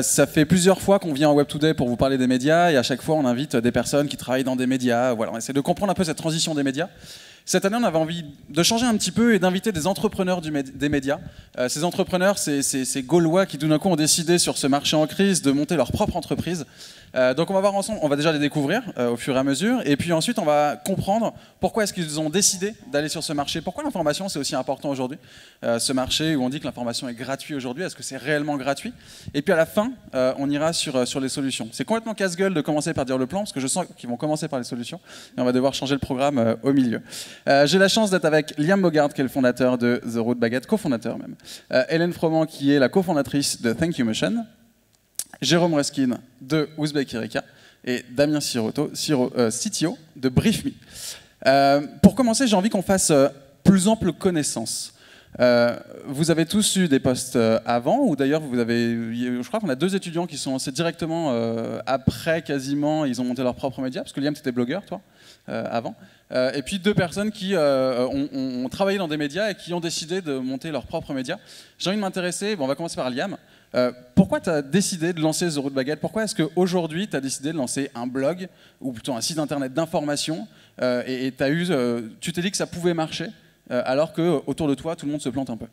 Ça fait plusieurs fois qu'on vient en Web Today pour vous parler des médias et à chaque fois on invite des personnes qui travaillent dans des médias. Voilà, on essaie de comprendre un peu cette transition des médias. Cette année, on avait envie de changer un petit peu et d'inviter des entrepreneurs des médias. Ces entrepreneurs, c'est ces Gaulois qui, tout d'un coup, ont décidé sur ce marché en crise de monter leur propre entreprise. Donc on va voir ensemble, on va déjà les découvrir au fur et à mesure, et puis ensuite on va comprendre pourquoi est-ce qu'ils ont décidé d'aller sur ce marché, pourquoi l'information c'est aussi important aujourd'hui, ce marché où on dit que l'information est gratuite aujourd'hui, est-ce que c'est réellement gratuit? Et puis à la fin, on ira sur les solutions. C'est complètement casse-gueule de commencer par dire le plan, parce que je sens qu'ils vont commencer par les solutions, et on va devoir changer le programme au milieu. J'ai la chance d'être avec Liam Bogard, qui est le fondateur de The Root Baguette, cofondateur même, Hélène Froment, qui est la cofondatrice de Thank You Motion, Jérôme Reskin de Ouzbek Erika et Damien CTO de BriefMe. Pour commencer, j'ai envie qu'on fasse plus ample connaissance. Vous avez tous eu des postes avant, ou d'ailleurs je crois qu'on a 2 étudiants qui sont lancés directement après quasiment, ils ont monté leur propre média, parce que Liam, tu étais blogueur, toi, avant. Et puis 2 personnes qui ont travaillé dans des médias et qui ont décidé de monter leur propre média. J'ai envie de m'intéresser, on va commencer par Liam. Pourquoi tu as décidé de lancer The Root Baguette? Pourquoi est-ce qu'aujourd'hui tu as décidé de lancer un blog, ou plutôt un site internet d'information, et tu t'es dit que ça pouvait marcher, alors qu'autour de toi tout le monde se plante un peu?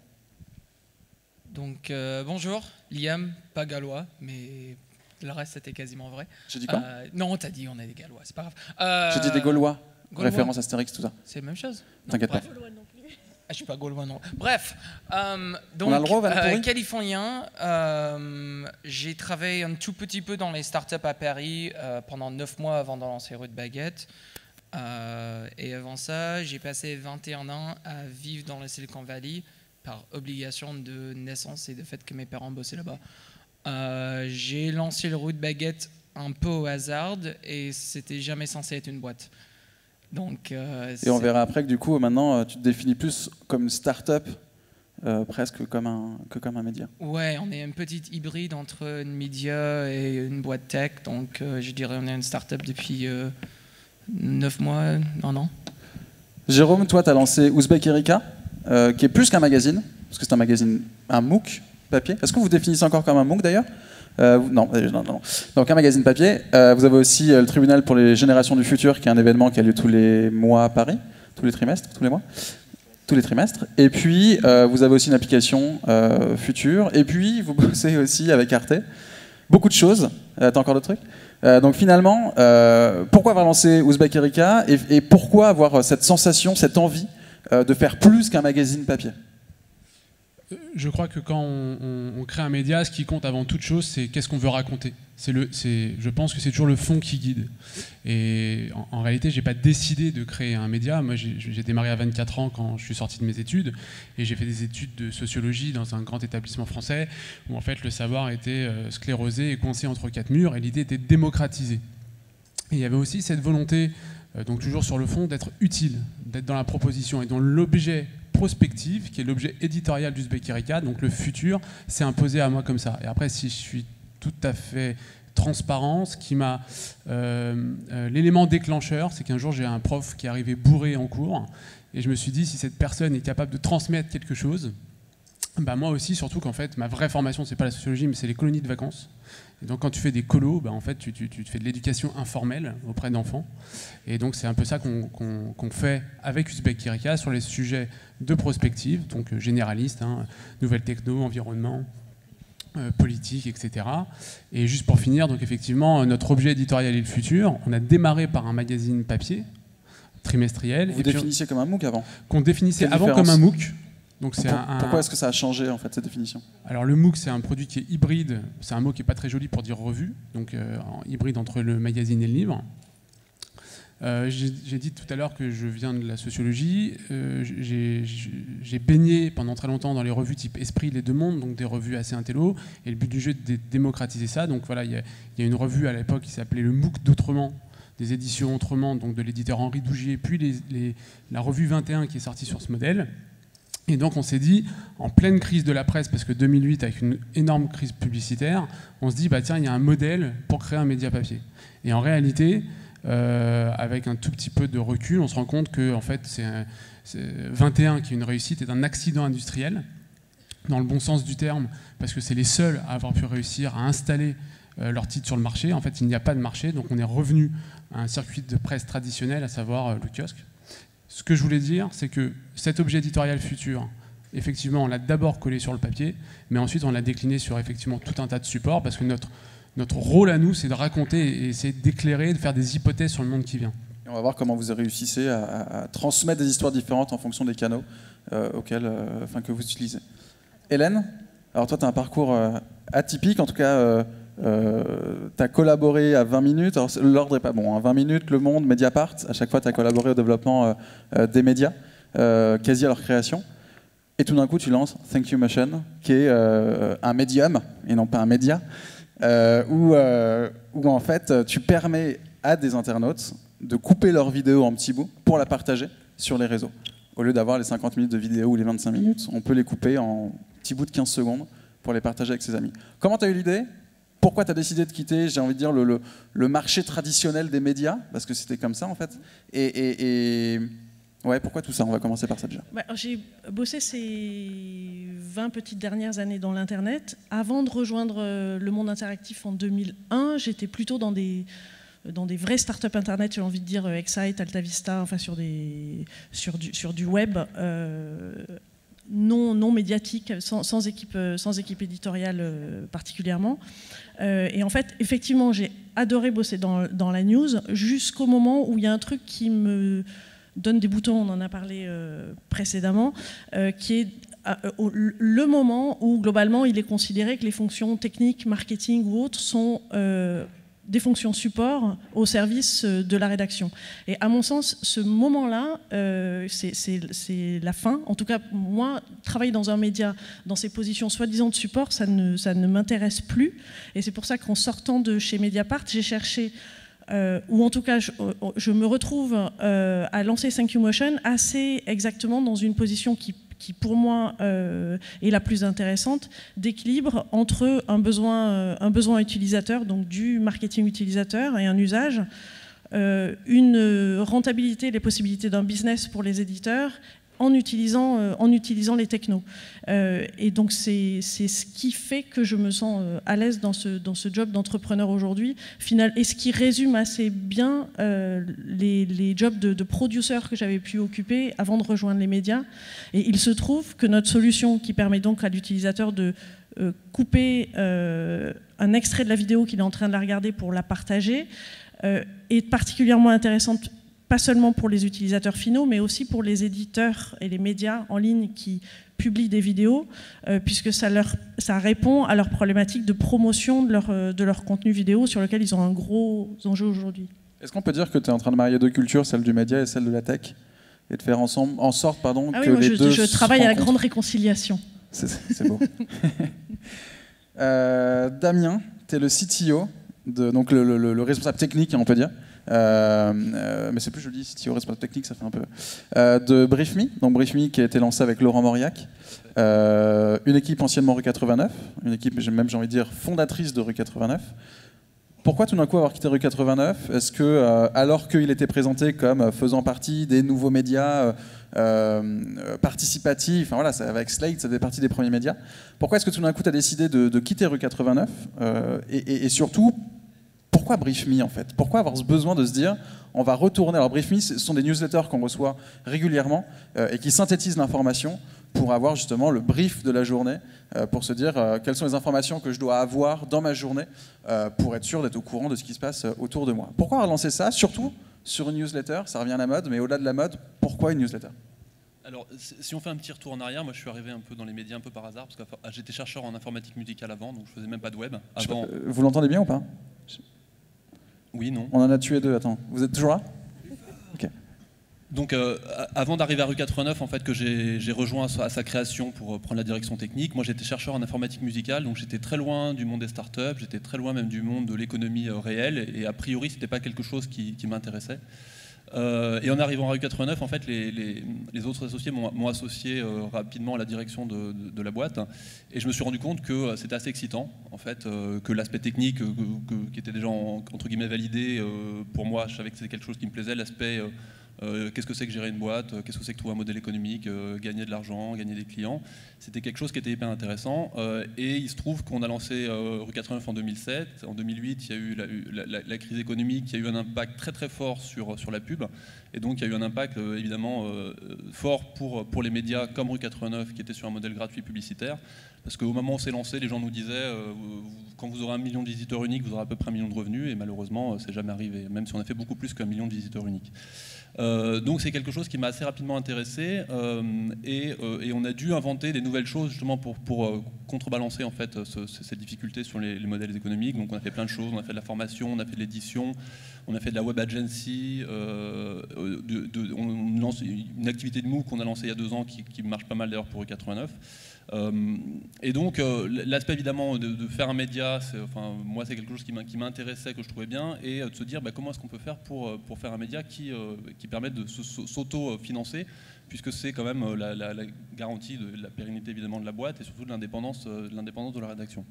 Donc bonjour, Liam, pas gallois, mais le reste c'était quasiment vrai. J'ai dit quoi? Non, t'as dit on est des gallois, c'est pas grave. J'ai dit des Gaulois, référence Astérix, tout ça. C'est la même chose. T'inquiète pas. Je suis pas gaulois non. Bref, donc on a le droit, californien, j'ai travaillé un tout petit peu dans les startups à Paris pendant 9 mois avant de lancer Root Baguette. Et avant ça, j'ai passé 21 ans à vivre dans le Silicon Valley par obligation de naissance et de fait que mes parents bossaient là-bas. J'ai lancé le Root Baguette un peu au hasard et c'était jamais censé être une boîte. Donc, et on verra après que du coup maintenant tu te définis plus comme start-up presque que comme un média. Ouais, on est un petit hybride entre une média et une boîte tech, donc je dirais on est une start-up depuis 9 mois, 1 an. Jérôme, toi tu as lancé Ouzbek Erika, qui est plus qu'un magazine, parce que c'est un magazine, un MOOC papier. Est-ce que vous définissez encore comme un MOOC d'ailleurs? Non. Donc un magazine papier. Vous avez aussi le Tribunal pour les générations du futur, qui est un événement qui a lieu tous les mois à Paris, tous les trimestres. Et puis vous avez aussi une application Futur. Et puis vous bossez aussi avec Arte. Beaucoup de choses. T'as encore d'autres trucs? Donc finalement, pourquoi avoir lancé Ouzbek Erika et pourquoi avoir cette sensation, cette envie de faire plus qu'un magazine papier? Je crois que quand on crée un média, ce qui compte avant toute chose, c'est qu'est-ce qu'on veut raconter. Je pense que c'est toujours le fond qui guide. Et en réalité, je n'ai pas décidé de créer un média. Moi, j'ai démarré à 24 ans quand je suis sorti de mes études. Et j'ai fait des études de sociologie dans un grand établissement français où en fait le savoir était sclérosé et coincé entre 4 murs. Et l'idée était de démocratiser. Et il y avait aussi cette volonté, donc toujours sur le fond, d'être utile, d'être dans la proposition et dans l'objet prospective, qui est l'objet éditorial d'Ouzbek Erika, donc le futur, s'est imposé à moi comme ça. Et après, si je suis tout à fait transparent, ce qui m'a... l'élément déclencheur, c'est qu'un jour, j'ai un prof qui est arrivé bourré en cours, et je me suis dit, si cette personne est capable de transmettre quelque chose, bah moi aussi, surtout qu'en fait, ma vraie formation, c'est pas la sociologie, mais c'est les colonies de vacances. Et donc quand tu fais des colos, bah en fait, tu fais de l'éducation informelle auprès d'enfants. Et donc c'est un peu ça qu'on fait avec Ouzbek Erika sur les sujets de prospective, donc généralistes, hein, nouvelles techno, environnement, politique, etc. Et juste pour finir, donc effectivement, notre objet éditorial est le futur. On a démarré par un magazine papier, trimestriel. Vous définissiez comme un MOOC avant? Qu'on définissait avant comme un MOOC. Donc pourquoi est-ce que ça a changé en fait cette définition? Alors le MOOC c'est un produit qui est hybride, c'est un mot qui n'est pas très joli pour dire revue, donc hybride entre le magazine et le livre. J'ai dit tout à l'heure que je viens de la sociologie, j'ai baigné pendant très longtemps dans les revues type Esprit, Les Deux Mondes, donc des revues assez intello, et le but du jeu est de démocratiser ça. Donc voilà, il y a une revue à l'époque qui s'appelait le MOOC d'Autrement, des éditions Autrement, donc de l'éditeur Henri Dougier, puis la revue 21 qui est sortie sur ce modèle. Et donc on s'est dit, en pleine crise de la presse, parce que 2008, avec une énorme crise publicitaire, on se dit, bah tiens, il y a un modèle pour créer un média papier. Et en réalité, avec un tout petit peu de recul, on se rend compte que en fait, 21, qui est une réussite, est un accident industriel. dans le bon sens du terme, parce que c'est les seuls à avoir pu réussir à installer leur titre sur le marché. En fait, il n'y a pas de marché, donc on est revenu à un circuit de presse traditionnel, à savoir le kiosque. Ce que je voulais dire, c'est que cet objet éditorial futur, effectivement, on l'a d'abord collé sur le papier, mais ensuite on l'a décliné sur effectivement tout un tas de supports, parce que notre rôle à nous, c'est de raconter et essayer d'éclairer, de faire des hypothèses sur le monde qui vient. Et on va voir comment vous réussissez à transmettre des histoires différentes en fonction des canaux que vous utilisez. Hélène, alors toi tu as un parcours atypique, en tout cas tu as collaboré à 20 minutes, alors l'ordre n'est pas bon, 20 minutes, Le Monde, Mediapart, à chaque fois tu as collaboré au développement des médias, quasi à leur création. Et tout d'un coup, tu lances Thank You Motion, qui est un médium, et non pas un média, où en fait, tu permets à des internautes de couper leur vidéo en petits bouts pour la partager sur les réseaux. Au lieu d'avoir les 50 minutes de vidéo ou les 25 minutes, on peut les couper en petits bouts de 15 secondes pour les partager avec ses amis. Comment tu as eu l'idée ? Pourquoi tu as décidé de quitter, j'ai envie de dire, le marché traditionnel des médias ? Parce que c'était comme ça, en fait. Ouais, pourquoi tout ça ? On va commencer par ça déjà. J'ai bossé ces 20 petites dernières années dans l'Internet. Avant de rejoindre le monde interactif en 2001, j'étais plutôt dans des vraies startups Internet, j'ai envie de dire Excite, AltaVista, enfin sur du web non médiatique, sans équipe éditoriale particulièrement. Et en fait, effectivement, j'ai adoré bosser dans la news jusqu'au moment où il y a un truc qui me donne des boutons, on en a parlé précédemment, qui est le moment où globalement il est considéré que les fonctions techniques, marketing ou autres sont des fonctions support au service de la rédaction. Et à mon sens, ce moment-là, c'est la fin. En tout cas, moi, travailler dans un média, dans ces positions soi-disant de support, ça ne m'intéresse plus. Et c'est pour ça qu'en sortant de chez Mediapart, j'ai cherché ou en tout cas je me retrouve à lancer Thank You Motion assez exactement dans une position qui pour moi est la plus intéressante, d'équilibre entre un besoin utilisateur, donc du marketing utilisateur et un usage, une rentabilité, les possibilités d'un business pour les éditeurs, en utilisant les technos. Et donc c'est ce qui fait que je me sens à l'aise dans ce job d'entrepreneur aujourd'hui, et ce qui résume assez bien les jobs de producer que j'avais pu occuper avant de rejoindre les médias. Et il se trouve que notre solution qui permet donc à l'utilisateur de couper un extrait de la vidéo qu'il est en train de la regarder pour la partager est particulièrement intéressante, pas seulement pour les utilisateurs finaux, mais aussi pour les éditeurs et les médias en ligne qui publient des vidéos, puisque ça répond à leurs problématiques de promotion de leur contenu vidéo sur lequel ils ont un gros enjeu aujourd'hui. Est-ce qu'on peut dire que tu es en train de marier deux cultures, celle du média et celle de la tech, et de faire en sorte que moi, les deux je travaille à la rencontrent. grande réconciliation. C'est beau. Damien, tu es le CTO, donc le responsable technique, on peut dire. Mais c'est plus joli, CTO, responsable technique, ça fait un peu. De BriefMe, donc BriefMe qui a été lancé avec Laurent Mauriac, une équipe anciennement Rue 89, une équipe, j'ai envie de dire, fondatrice de Rue 89. Pourquoi tout d'un coup avoir quitté Rue 89 ? Est-ce que, alors qu'il était présenté comme faisant partie des nouveaux médias participatifs, enfin voilà, avec Slate, ça faisait partie des premiers médias, pourquoi est-ce que tout d'un coup tu as décidé de quitter Rue 89 et surtout, pourquoi BriefMe en fait ? Pourquoi avoir ce besoin de se dire on va retourner ? Alors BriefMe, ce sont des newsletters qu'on reçoit régulièrement et qui synthétisent l'information pour avoir justement le brief de la journée, pour se dire quelles sont les informations que je dois avoir dans ma journée pour être sûr d'être au courant de ce qui se passe autour de moi. Pourquoi relancer ça ? Surtout sur une newsletter, ça revient à la mode, mais au-delà de la mode, pourquoi une newsletter ? Alors, si on fait un petit retour en arrière, moi je suis arrivé un peu dans les médias un peu par hasard, parce que j'étais chercheur en informatique musicale avant, donc je faisais même pas de web. Avant... Vous l'entendez bien ou pas ? Oui, non. On en a tué deux, attends. Vous êtes toujours là ? Ok. Donc, avant d'arriver à Rue 89, en fait, que j'ai rejoint à sa création pour prendre la direction technique, moi j'étais chercheur en informatique musicale, donc j'étais très loin du monde des startups, j'étais très loin même du monde de l'économie réelle, et a priori c'était pas quelque chose qui m'intéressait. Et en arrivant à Rue 89, en fait, les autres associés m'ont associé rapidement à la direction de la boîte, et je me suis rendu compte que c'était assez excitant, en fait, que l'aspect technique qui était déjà entre guillemets validé, pour moi, je savais que c'était quelque chose qui me plaisait, l'aspect qu'est-ce que c'est que gérer une boîte, qu'est-ce que c'est que trouver un modèle économique, gagner de l'argent, gagner des clients. C'était quelque chose qui était hyper intéressant. Et il se trouve qu'on a lancé Rue 89 en 2007. En 2008, il y a eu la crise économique qui a eu un impact très très fort sur la pub. Et donc il y a eu un impact évidemment fort pour les médias comme Rue 89 qui était sur un modèle gratuit publicitaire. Parce qu'au moment où on s'est lancé, les gens nous disaient quand vous aurez 1 million de visiteurs uniques, vous aurez à peu près 1 million de revenus. Et malheureusement, c'est jamais arrivé, même si on a fait beaucoup plus qu'1 million de visiteurs uniques. Donc c'est quelque chose qui m'a assez rapidement intéressé et on a dû inventer des nouvelles choses justement pour contrebalancer en fait cette difficulté sur les modèles économiques. Donc on a fait plein de choses, on a fait de la formation, on a fait de l'édition, on a fait de la web agency, on lance une activité de MOOC qu'on a lancée il y a 2 ans qui marche pas mal d'ailleurs pour E89. Et donc l'aspect évidemment de faire un média, moi c'est quelque chose qui m'intéressait, que je trouvais bien, et de se dire comment est-ce qu'on peut faire pour faire un média qui permette de s'auto-financer, puisque c'est quand même la garantie de la pérennité évidemment de la boîte et surtout de l'indépendance de la rédaction.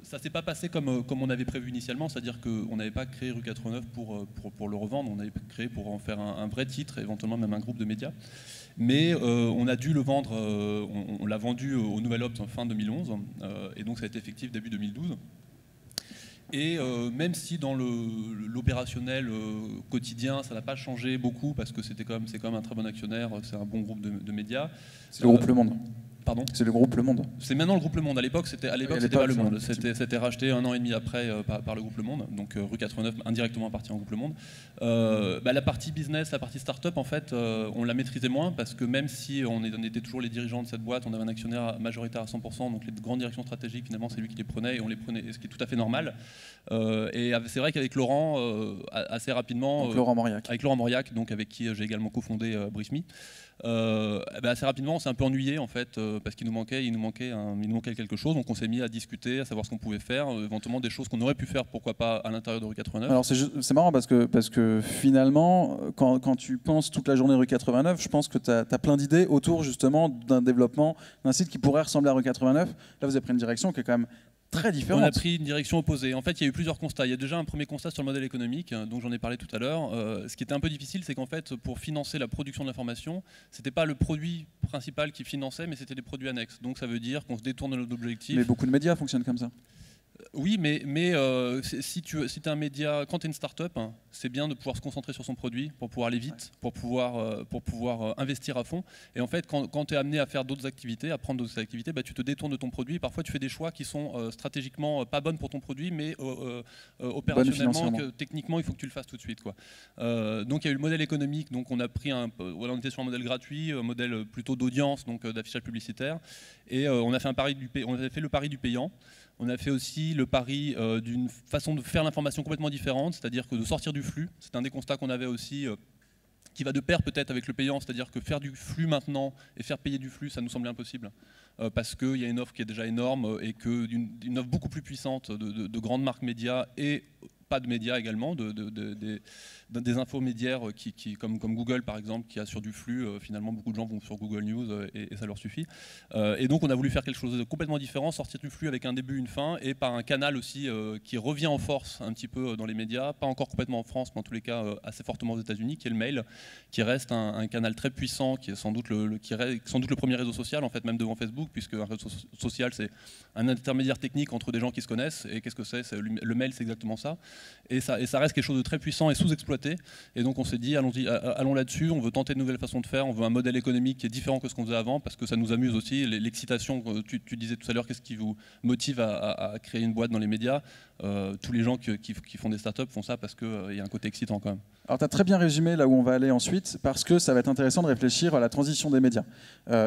Ça s'est pas passé comme on avait prévu initialement, c'est-à-dire qu'on n'avait pas créé Rue 89 pour le revendre, on avait créé pour en faire un vrai titre, éventuellement même un groupe de médias. Mais on a dû le vendre, on l'a vendu au Nouvel Obs en fin 2011, et donc ça a été effectif début 2012. Et même si dans l'opérationnel quotidien, ça n'a pas changé beaucoup, parce que c'est quand même un très bon actionnaire, c'est un bon groupe de médias. C'est le groupe Le Monde. Pardon ? C'est le groupe Le Monde. C'est maintenant le groupe Le Monde. À l'époque, c'était pas Le Monde. C'était racheté 1 an et demi après par le groupe Le Monde. Donc Rue 89 indirectement appartient au groupe Le Monde. La partie business, la partie start-up, en fait, on la maîtrisait moins parce que même si on était toujours les dirigeants de cette boîte, on avait un actionnaire majoritaire à 100%. Donc les grandes directions stratégiques, finalement, c'est lui qui les prenait et on les prenait, ce qui est tout à fait normal. Et c'est vrai qu'avec Laurent, assez rapidement, donc, Laurent Mauriac. Avec Laurent Mauriac, donc avec qui j'ai également cofondé Brisme. Assez rapidement on s'est un peu ennuyé en fait parce qu'il nous manquait quelque chose, donc on s'est mis à discuter, à savoir ce qu'on pouvait faire, éventuellement des choses qu'on aurait pu faire, pourquoi pas à l'intérieur de Rue 89. Alors c'est marrant parce que finalement quand tu penses toute la journée Rue 89, je pense que tu as plein d'idées autour justement d'un développement d'un site qui pourrait ressembler à Rue 89. Là vous avez pris une direction qui est quand même très différente. On a pris une direction opposée. En fait, il y a eu plusieurs constats. Il y a déjà un premier constat sur le modèle économique, dont j'en ai parlé tout à l'heure. Ce qui était un peu difficile, c'est qu'en fait, pour financer la production de l'information, c'était pas le produit principal qui finançait, mais c'était des produits annexes. Donc ça veut dire qu'on se détourne de notre objectif. Mais beaucoup de médias fonctionnent comme ça. Oui, mais si tu es un média, quand tu es une start-up, hein, c'est bien de pouvoir se concentrer sur son produit pour pouvoir aller vite, pour pouvoir investir à fond. Et en fait, quand tu es amené à faire d'autres activités, à prendre d'autres activités, tu te détournes de ton produit. Et parfois, tu fais des choix qui sont stratégiquement pas bonnes pour ton produit, mais opérationnellement, techniquement, il faut que tu le fasses tout de suite, quoi. Donc, il y a eu le modèle économique. Donc, on a pris on était sur un modèle gratuit, un modèle plutôt d'audience, donc d'affichage publicitaire. Et on a fait le pari du payant. On a fait aussi le pari d'une façon de faire l'information complètement différente, c'est-à-dire que de sortir du flux. C'est un des constats qu'on avait aussi, qui va de pair peut-être avec le payant, c'est-à-dire que faire du flux maintenant et faire payer du flux, ça nous semblait impossible. Parce qu'il y a une offre qui est déjà énorme et une offre beaucoup plus puissante de grandes marques médias et pas de médias également, des infomédiaires comme Google par exemple, qui a sur du flux, finalement beaucoup de gens vont sur Google News et ça leur suffit. Et donc on a voulu faire quelque chose de complètement différent, sortir du flux avec un début, une fin, et par un canal aussi qui revient en force un petit peu dans les médias, pas encore complètement en France, mais en tous les cas assez fortement aux États-Unis, qui est le mail, qui reste un canal très puissant, qui est sans doute le premier réseau social, en fait, même devant Facebook, puisque un réseau social c'est un intermédiaire technique entre des gens qui se connaissent. Et qu'est-ce que c'est ? Le mail, c'est exactement ça. Et ça reste quelque chose de très puissant et sous-exploité. Et donc on s'est dit, allons là-dessus, on veut tenter de nouvelles façons de faire, on veut un modèle économique qui est différent que ce qu'on faisait avant, parce que ça nous amuse aussi. L'excitation, tu disais tout à l'heure, qu'est-ce qui vous motive à créer une boîte dans les médias ? Tous les gens qui font des startups font ça parce qu'il y a un côté excitant quand même. Alors tu as très bien résumé là où on va aller ensuite, parce que ça va être intéressant de réfléchir à la transition des médias.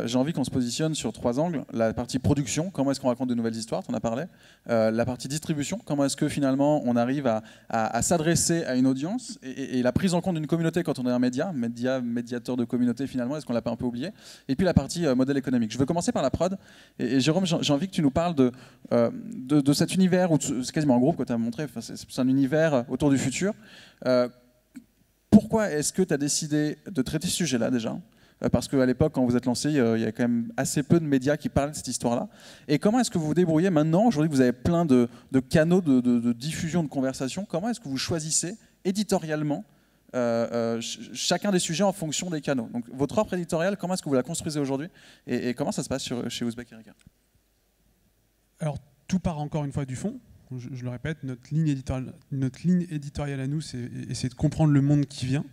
J'ai envie qu'on se positionne sur 3 angles. La partie production, comment est-ce qu'on raconte de nouvelles histoires, tu en as parlé. La partie distribution, comment est-ce que finalement on arrive à s'adresser à une audience, et la prise en compte d'une communauté quand on est un médiateur de communauté finalement, est-ce qu'on l'a pas un peu oublié. Et puis la partie modèle économique. Je veux commencer par la prod. Et Jérôme, j'ai envie que tu nous parles de cet univers, où c'est quasiment un groupe que tu as montré, c'est un univers autour du futur. Pourquoi est-ce que tu as décidé de traiter ce sujet-là déjà ? Parce qu'à l'époque, quand vous êtes lancé, il y a quand même assez peu de médias qui parlent de cette histoire-là. Et comment est-ce que vous vous débrouillez maintenant ? Aujourd'hui, vous avez plein de canaux de diffusion de conversation. Comment est-ce que vous choisissez éditorialement chacun des sujets en fonction des canaux. Donc votre offre éditoriale, comment est-ce que vous la construisez aujourd'hui et comment ça se passe chez Ouzbek Erika? Alors, tout part encore une fois du fond. Je le répète, notre ligne éditoriale à nous, c'est essayer de comprendre le monde qui vient.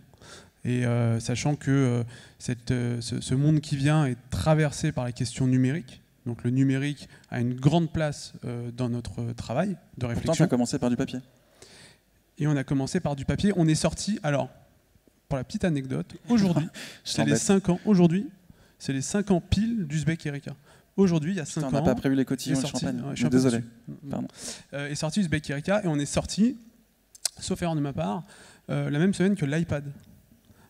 Et sachant que ce monde qui vient est traversé par la question numérique. Donc le numérique a une grande place dans notre travail de réflexion. Pourtant, tu as commencé par du papier. Et on a commencé par du papier. On est sorti, alors, pour la petite anecdote, aujourd'hui, c'est les 5 ans. Aujourd'hui, c'est les 5 ans pile d'Ouzbek Erika. Aujourd'hui, il y a 5 ans. On n'a pas prévu les cotillons de champagne. Je suis désolé. Pardon. Est sorti Ouzbek Erika et on est sorti, sauf erreur de ma part, la même semaine que l'iPad.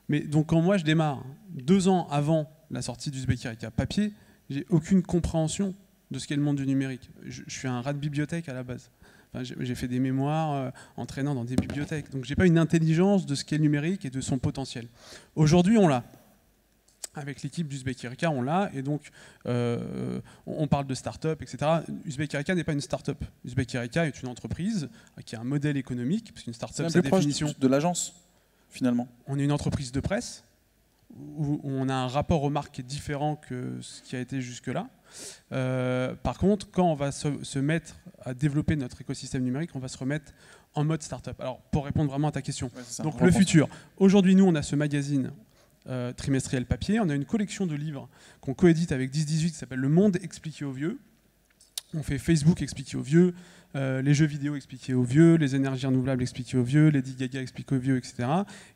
Mais donc quand moi je démarre 2 ans avant la sortie d'Ouzbek Erika papier, j'ai aucune compréhension de ce qu'est le monde du numérique. Je suis un rat de bibliothèque à la base. Enfin, j'ai fait des mémoires en traînant dans des bibliothèques. Donc j'ai pas une intelligence de ce qu'est le numérique et de son potentiel. Aujourd'hui, on l'a. Avec l'équipe d'Ouzbek Erika, on l'a. Et donc, on parle de start-up, etc. Ouzbek Erika n'est pas une start-up. Ouzbek Erika est une entreprise qui a un modèle économique, parce qu'une start-up, c'est la définition de l'agence, finalement. On est une entreprise de presse, où on a un rapport aux marques qui est différent que ce qui a été jusque-là. Par contre, quand on va se mettre à développer notre écosystème numérique, on va se remettre en mode start-up. Alors, pour répondre vraiment à ta question, donc le futur. Aujourd'hui, nous, on a ce magazine trimestriel papier. On a une collection de livres qu'on coédite avec 10-18 qui s'appelle Le Monde expliqué aux vieux. On fait Facebook expliqué aux vieux, les jeux vidéo expliqués aux vieux, les énergies renouvelables expliquées aux vieux, Lady Gaga expliquée aux vieux, etc.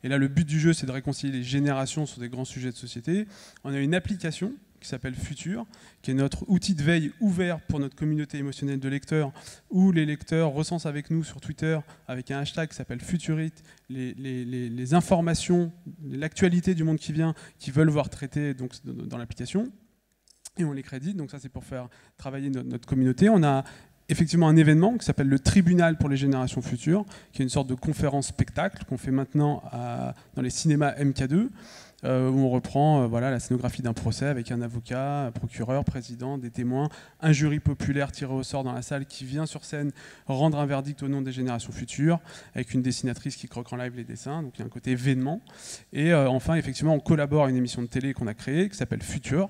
Et là, le but du jeu, c'est de réconcilier les générations sur des grands sujets de société. On a une application qui s'appelle Futur, qui est notre outil de veille ouvert pour notre communauté émotionnelle de lecteurs, où les lecteurs recensent avec nous sur Twitter, avec un hashtag qui s'appelle Futurite, les informations, l'actualité du monde qui vient, qu'ils veulent voir traitées donc, dans l'application. Et on les crédite, donc ça c'est pour faire travailler notre communauté. On a effectivement un événement qui s'appelle le Tribunal pour les générations futures, qui est une sorte de conférence spectacle qu'on fait maintenant dans les cinémas MK2, où on reprend la scénographie d'un procès avec un avocat, un procureur, président, des témoins, un jury populaire tiré au sort dans la salle qui vient sur scène rendre un verdict au nom des générations futures, avec une dessinatrice qui croque en live les dessins, donc il y a un côté événement. Et enfin, effectivement, on collabore à une émission de télé qu'on a créée, qui s'appelle Futur,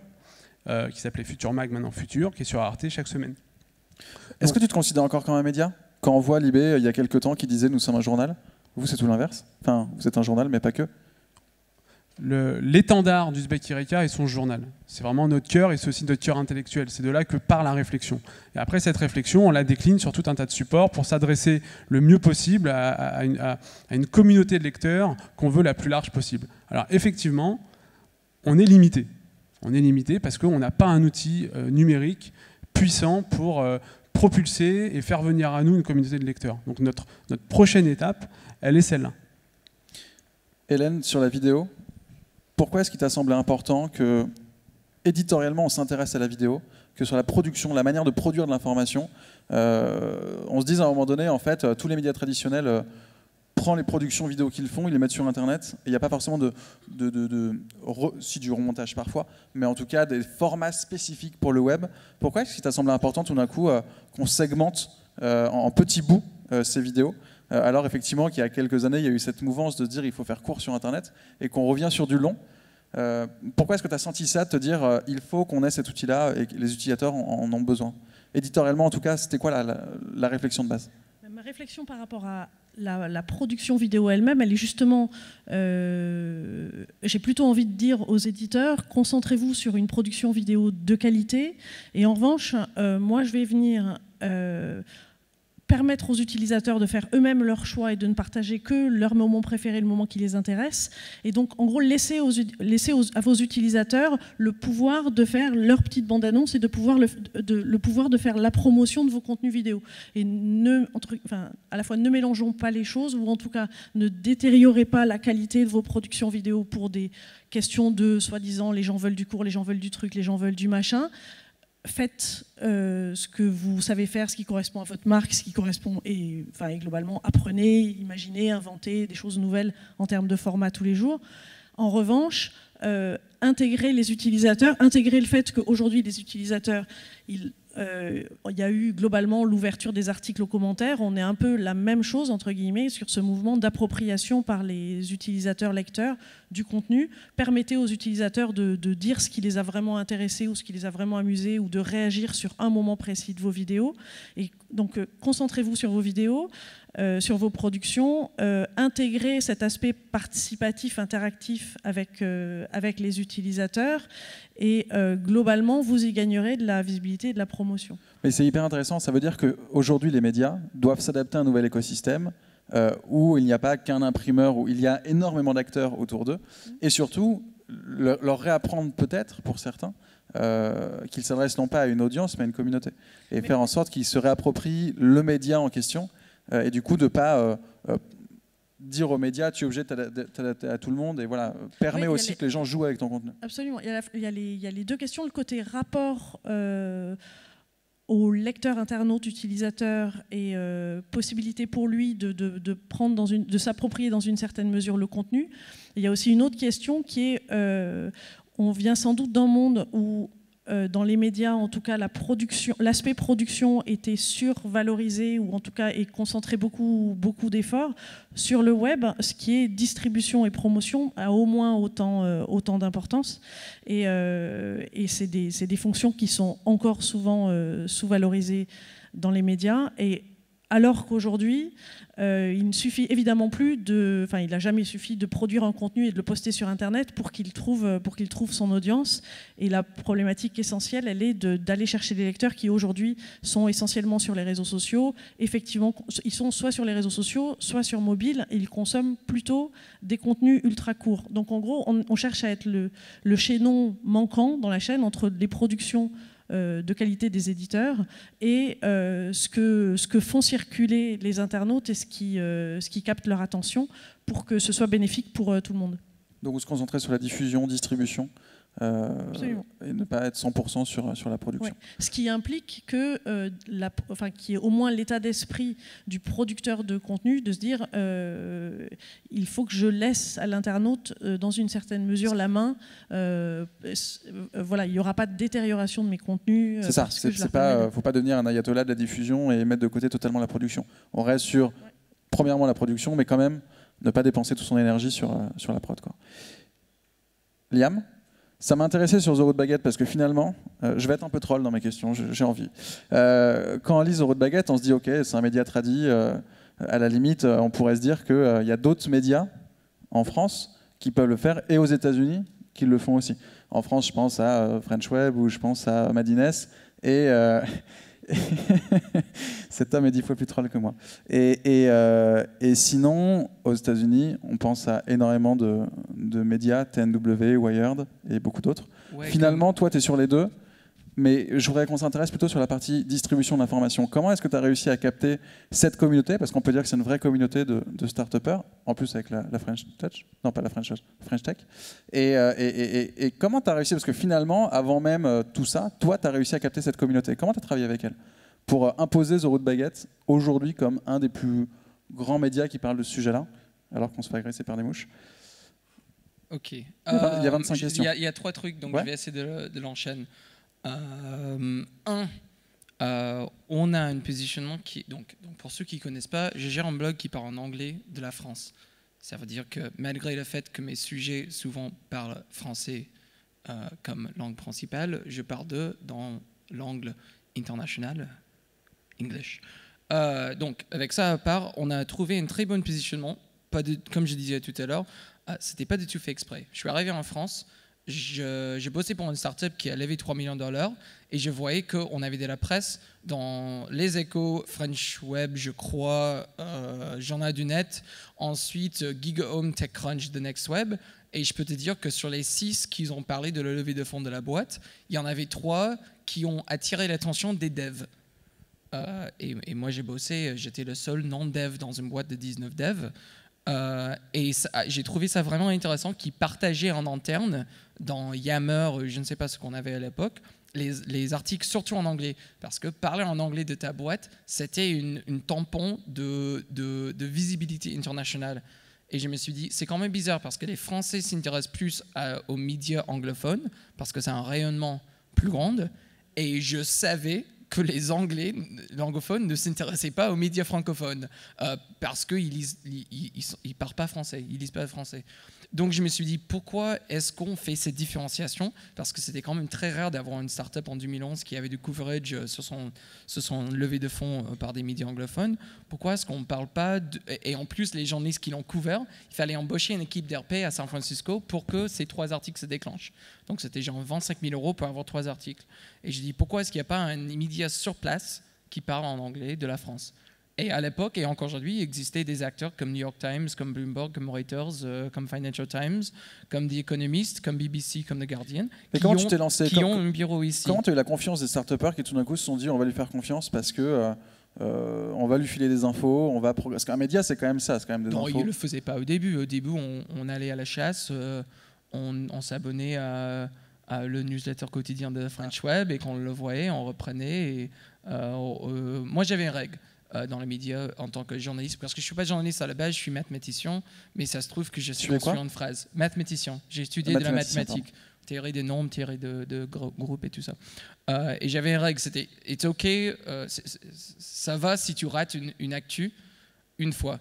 qui s'appelait Futur Mag, maintenant Futur, qui est sur Arte chaque semaine. Est-ce que tu te considères encore comme un média? Quand on voit Libé, il y a quelques temps, qui disait « nous sommes un journal », vous c'est tout l'inverse? Enfin, vous êtes un journal, mais pas que. L'étendard d'Ouzbek Erika est son journal. C'est vraiment notre cœur et c'est aussi notre cœur intellectuel. C'est de là que part la réflexion. Et après cette réflexion, on la décline sur tout un tas de supports pour s'adresser le mieux possible à une communauté de lecteurs qu'on veut la plus large possible. Alors effectivement, on est limité. On est limité parce qu'on n'a pas un outil numérique puissant pour propulser et faire venir à nous une communauté de lecteurs. Donc notre prochaine étape, elle est celle-là. Hélène, sur la vidéo, pourquoi est-ce qu'il t'a semblé important que, éditorialement, on s'intéresse à la vidéo, que sur la production, la manière de produire de l'information, on se dise à un moment donné, en fait, tous les médias traditionnels prennent les productions vidéo qu'ils font, ils les mettent sur Internet, et il n'y a pas forcément si du remontage parfois, mais en tout cas des formats spécifiques pour le web. Pourquoi est-ce qu'il t'a semblé important tout d'un coup qu'on segmente en petits bouts ces vidéos, alors effectivement qu'il y a quelques années, il y a eu cette mouvance de dire il faut faire court sur Internet et qu'on revient sur du long. Pourquoi est-ce que tu as senti ça, de te dire il faut qu'on ait cet outil-là et que les utilisateurs en ont besoin? Éditorialement, en tout cas, c'était quoi la réflexion de base? Ma réflexion par rapport à la production vidéo elle-même, elle est justement, j'ai plutôt envie de dire aux éditeurs, concentrez-vous sur une production vidéo de qualité, et en revanche, moi je vais venir permettre aux utilisateurs de faire eux-mêmes leur choix et de ne partager que leur moment préféré, le moment qui les intéresse. Et donc, en gros, laissez à vos utilisateurs le pouvoir de faire leur petite bande-annonce et le pouvoir de faire la promotion de vos contenus vidéo. Et à la fois, ne mélangeons pas les choses, ou en tout cas, ne détériorez pas la qualité de vos productions vidéo pour des questions de, soi-disant, les gens veulent du court, les gens veulent du truc, les gens veulent du machin. Faites ce que vous savez faire, ce qui correspond à votre marque, ce qui correspond, et globalement, apprenez, imaginez, inventez des choses nouvelles en termes de format tous les jours. En revanche, intégrez les utilisateurs, intégrez le fait qu'aujourd'hui, les utilisateurs, ils il y a eu globalement l'ouverture des articles aux commentaires. On est un peu la même chose, entre guillemets, sur ce mouvement d'appropriation par les utilisateurs lecteurs du contenu. Permettez aux utilisateurs de dire ce qui les a vraiment intéressés ou ce qui les a vraiment amusés, ou de réagir sur un moment précis de vos vidéos. Et donc, concentrez-vous sur vos vidéos, sur vos productions, intégrez cet aspect participatif, interactif avec les utilisateurs, et globalement, vous y gagnerez de la visibilité et de la promotion. Mais c'est hyper intéressant, ça veut dire qu'aujourd'hui, les médias doivent s'adapter à un nouvel écosystème où il n'y a pas qu'un imprimeur, où il y a énormément d'acteurs autour d'eux, et surtout, leur réapprendre peut-être, pour certains, qu'ils s'adressent non pas à une audience, mais à une communauté, et faire en sorte qu'ils se réapproprient le média en question, et du coup, de ne pas dire aux médias, tu es obligé de t'adapter à tout le monde, et voilà, permet aussi que les gens jouent avec ton contenu. Absolument. Il y a les deux questions, le côté rapport au lecteur, internaute, utilisateur, et possibilité pour lui de s'approprier dans une certaine mesure le contenu. Il y a aussi une autre question qui est, on vient sans doute d'un monde où dans les médias, en tout cas, l'aspect production était survalorisé, ou en tout cas est concentré beaucoup d'efforts. Sur le web, ce qui est distribution et promotion a au moins autant d'importance. Et c'est des fonctions qui sont encore souvent sous-valorisées dans les médias. Et alors qu'aujourd'hui, il ne suffit évidemment plus il n'a jamais suffi de produire un contenu et de le poster sur Internet pour qu'il trouve son audience. Et la problématique essentielle, elle est d'aller chercher des lecteurs qui aujourd'hui sont essentiellement sur les réseaux sociaux. Effectivement, ils sont soit sur les réseaux sociaux, soit sur mobile, et ils consomment plutôt des contenus ultra courts. Donc en gros, on cherche à être le chaînon manquant dans la chaîne entre les productions de qualité des éditeurs et ce que font circuler les internautes et ce qui capte leur attention, pour que ce soit bénéfique pour tout le monde. Donc vous se concentrez sur la diffusion, distribution, et ne pas être 100% sur la production. Ouais. Ce qui implique que, qu'il y ait au moins l'état d'esprit du producteur de contenu de se dire il faut que je laisse à l'internaute dans une certaine mesure la main. Voilà, il n'y aura pas de détérioration de mes contenus. C'est ça, il ne faut pas devenir un ayatollah de la diffusion et mettre de côté totalement la production. On reste sur, premièrement, la production, mais quand même ne pas dépenser toute son énergie sur la prod, quoi. Liam ? Ça m'a intéressé sur The Road Baguette parce que finalement, je vais être un peu troll dans mes questions, j'ai envie. Quand on lit The Road Baguette, on se dit ok, c'est un média tradi, à la limite, on pourrait se dire qu'il y a d'autres médias en France qui peuvent le faire, et aux États-Unis qui le font aussi. En France, je pense à French Web, ou je pense à Madines, et cet homme est 10 fois plus troll que moi. Et sinon, aux États-Unis, on pense à énormément de médias, TNW, Wired et beaucoup d'autres. Ouais, finalement, toi, tu es sur les deux, mais je voudrais qu'on s'intéresse plutôt sur la partie distribution d'informations. Comment est-ce que tu as réussi à capter cette communauté ? Parce qu'on peut dire que c'est une vraie communauté de start-upers, en plus avec la French Touch, non pas la French Touch, French Tech. Et comment tu as réussi ? Parce que finalement, avant même tout ça, toi, tu as réussi à capter cette communauté. Comment tu as travaillé avec elle pour imposer The Road Baguette aujourd'hui comme un des plus grands médias qui parle de ce sujet-là, alors qu'on se fait agresser par des mouches ? Ok. Il y a 25 questions. Il y a 3 trucs, donc je vais essayer de l'enchaîner. On a un positionnement qui... Donc pour ceux qui ne connaissent pas, je gère un blog qui parle en anglais de la France. Ça veut dire que malgré le fait que mes sujets souvent parlent français comme langue principale, je parle d'eux dans l'angle international, English. Donc avec ça à part, on a trouvé un très bon positionnement. Comme je disais tout à l'heure, c'était pas du tout fait exprès. Je suis arrivé en France, j'ai bossé pour une startup qui a levé $3 millions et je voyais qu'on avait de la presse dans Les Échos, French Web, je crois, Journal du Net, ensuite GigaOM, TechCrunch, The Next Web. Et je peux te dire que sur les 6 qui ont parlé de la levée de fonds de la boîte, il y en avait 3 qui ont attiré l'attention des devs. Et moi j'ai bossé, j'étais le seul non-dev dans une boîte de 19 devs. Et j'ai trouvé ça vraiment intéressant qu'ils partageaient en interne dans Yammer, je ne sais pas ce qu'on avait à l'époque, les articles surtout en anglais, parce que parler en anglais de ta boîte, c'était une tampon de visibilité internationale. Et je me suis dit, c'est quand même bizarre parce que les Français s'intéressent plus aux médias anglophones parce que c'est un rayonnement plus grand. Et je savais que les Anglais, l'anglophone, ne s'intéressaient pas aux médias francophones parce qu'ils ne parlent pas français, ils lisent pas français. Donc je me suis dit, pourquoi est-ce qu'on fait cette différenciation? Parce que c'était quand même très rare d'avoir une start-up en 2011 qui avait du coverage sur son levée de fonds par des médias anglophones. Pourquoi est-ce qu'on ne parle pas et en plus, les journalistes qui l'ont couvert, il fallait embaucher une équipe d'RP à San Francisco pour que ces 3 articles se déclenchent. Donc c'était genre 25 000 € pour avoir 3 articles. Et je dis, pourquoi est-ce qu'il n'y a pas un média sur place qui parle en anglais de la France? Et à l'époque, et encore aujourd'hui, il existait des acteurs comme New York Times, comme Bloomberg, comme Reuters, comme Financial Times, comme The Economist, comme BBC, comme The Guardian, qui ont un bureau ici. Comment tu as eu la confiance des start-upers qui tout d'un coup se sont dit on va lui faire confiance parce que on va lui filer des infos, parce qu'un média c'est quand même ça, c'est quand même des infos. Non, ils ne le faisaient pas au début. Au début, on allait à la chasse, on s'abonnait à le newsletter quotidien de French Web et quand on le voyait, on reprenait. Et, moi, j'avais une règle dans les médias en tant que journaliste, parce que je ne suis pas journaliste à la base, je suis mathématicien, mais ça se trouve que je suis sur une phrase. Mathématicien. J'ai étudié de la mathématique, théorie des nombres, théorie de groupes et tout ça. Et j'avais une règle, c'était « it's OK, ça va si tu rates une actu une fois.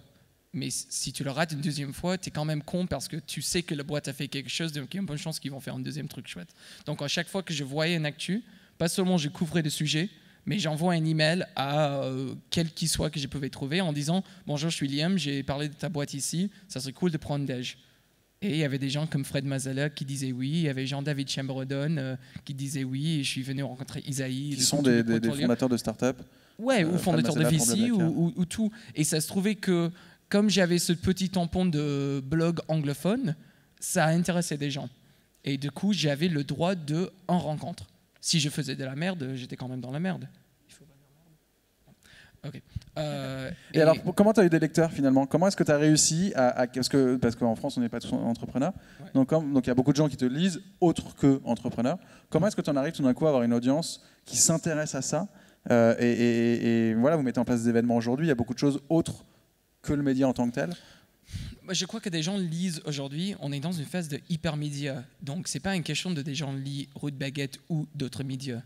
Mais si tu le rates une deuxième fois, tu es quand même con parce que tu sais que la boîte a fait quelque chose, donc il y a une bonne chance qu'ils vont faire un deuxième truc chouette. » Donc à chaque fois que je voyais une actu, pas seulement je couvrais le sujet, mais j'envoie un email à quel qu'il soit que je pouvais trouver en disant « Bonjour, je suis Liam, j'ai parlé de ta boîte ici, ça serait cool de prendre déj. » Et il y avait des gens comme Fred Mazala qui disaient oui, il y avait Jean-David Chamberlain qui disait oui, et je suis venu rencontrer Isaïe. Qui sont des fondateurs de start-up. Ouais, ou fondateurs de VC ou tout. Et ça se trouvait que comme j'avais ce petit tampon de blog anglophone, ça intéressait des gens. Et du coup, j'avais le droit de en rencontre. Si je faisais de la merde, j'étais quand même dans la merde. Il faut pas dire merde. Ok. Et alors, comment tu as eu des lecteurs finalement? Comment est-ce que tu as réussi parce qu'en France, on n'est pas tous entrepreneurs. Ouais. Donc il y a beaucoup de gens qui te lisent, autres que entrepreneurs. Comment est-ce que tu en arrives tout d'un coup à avoir une audience qui s'intéresse à ça et voilà, vous mettez en place des événements aujourd'hui. Il y a beaucoup de choses autres que le média en tant que tel. Je crois que des gens lisent aujourd'hui, on est dans une phase de hypermédia. Donc, ce n'est pas une question de des gens lisent Rude Baguette ou d'autres médias.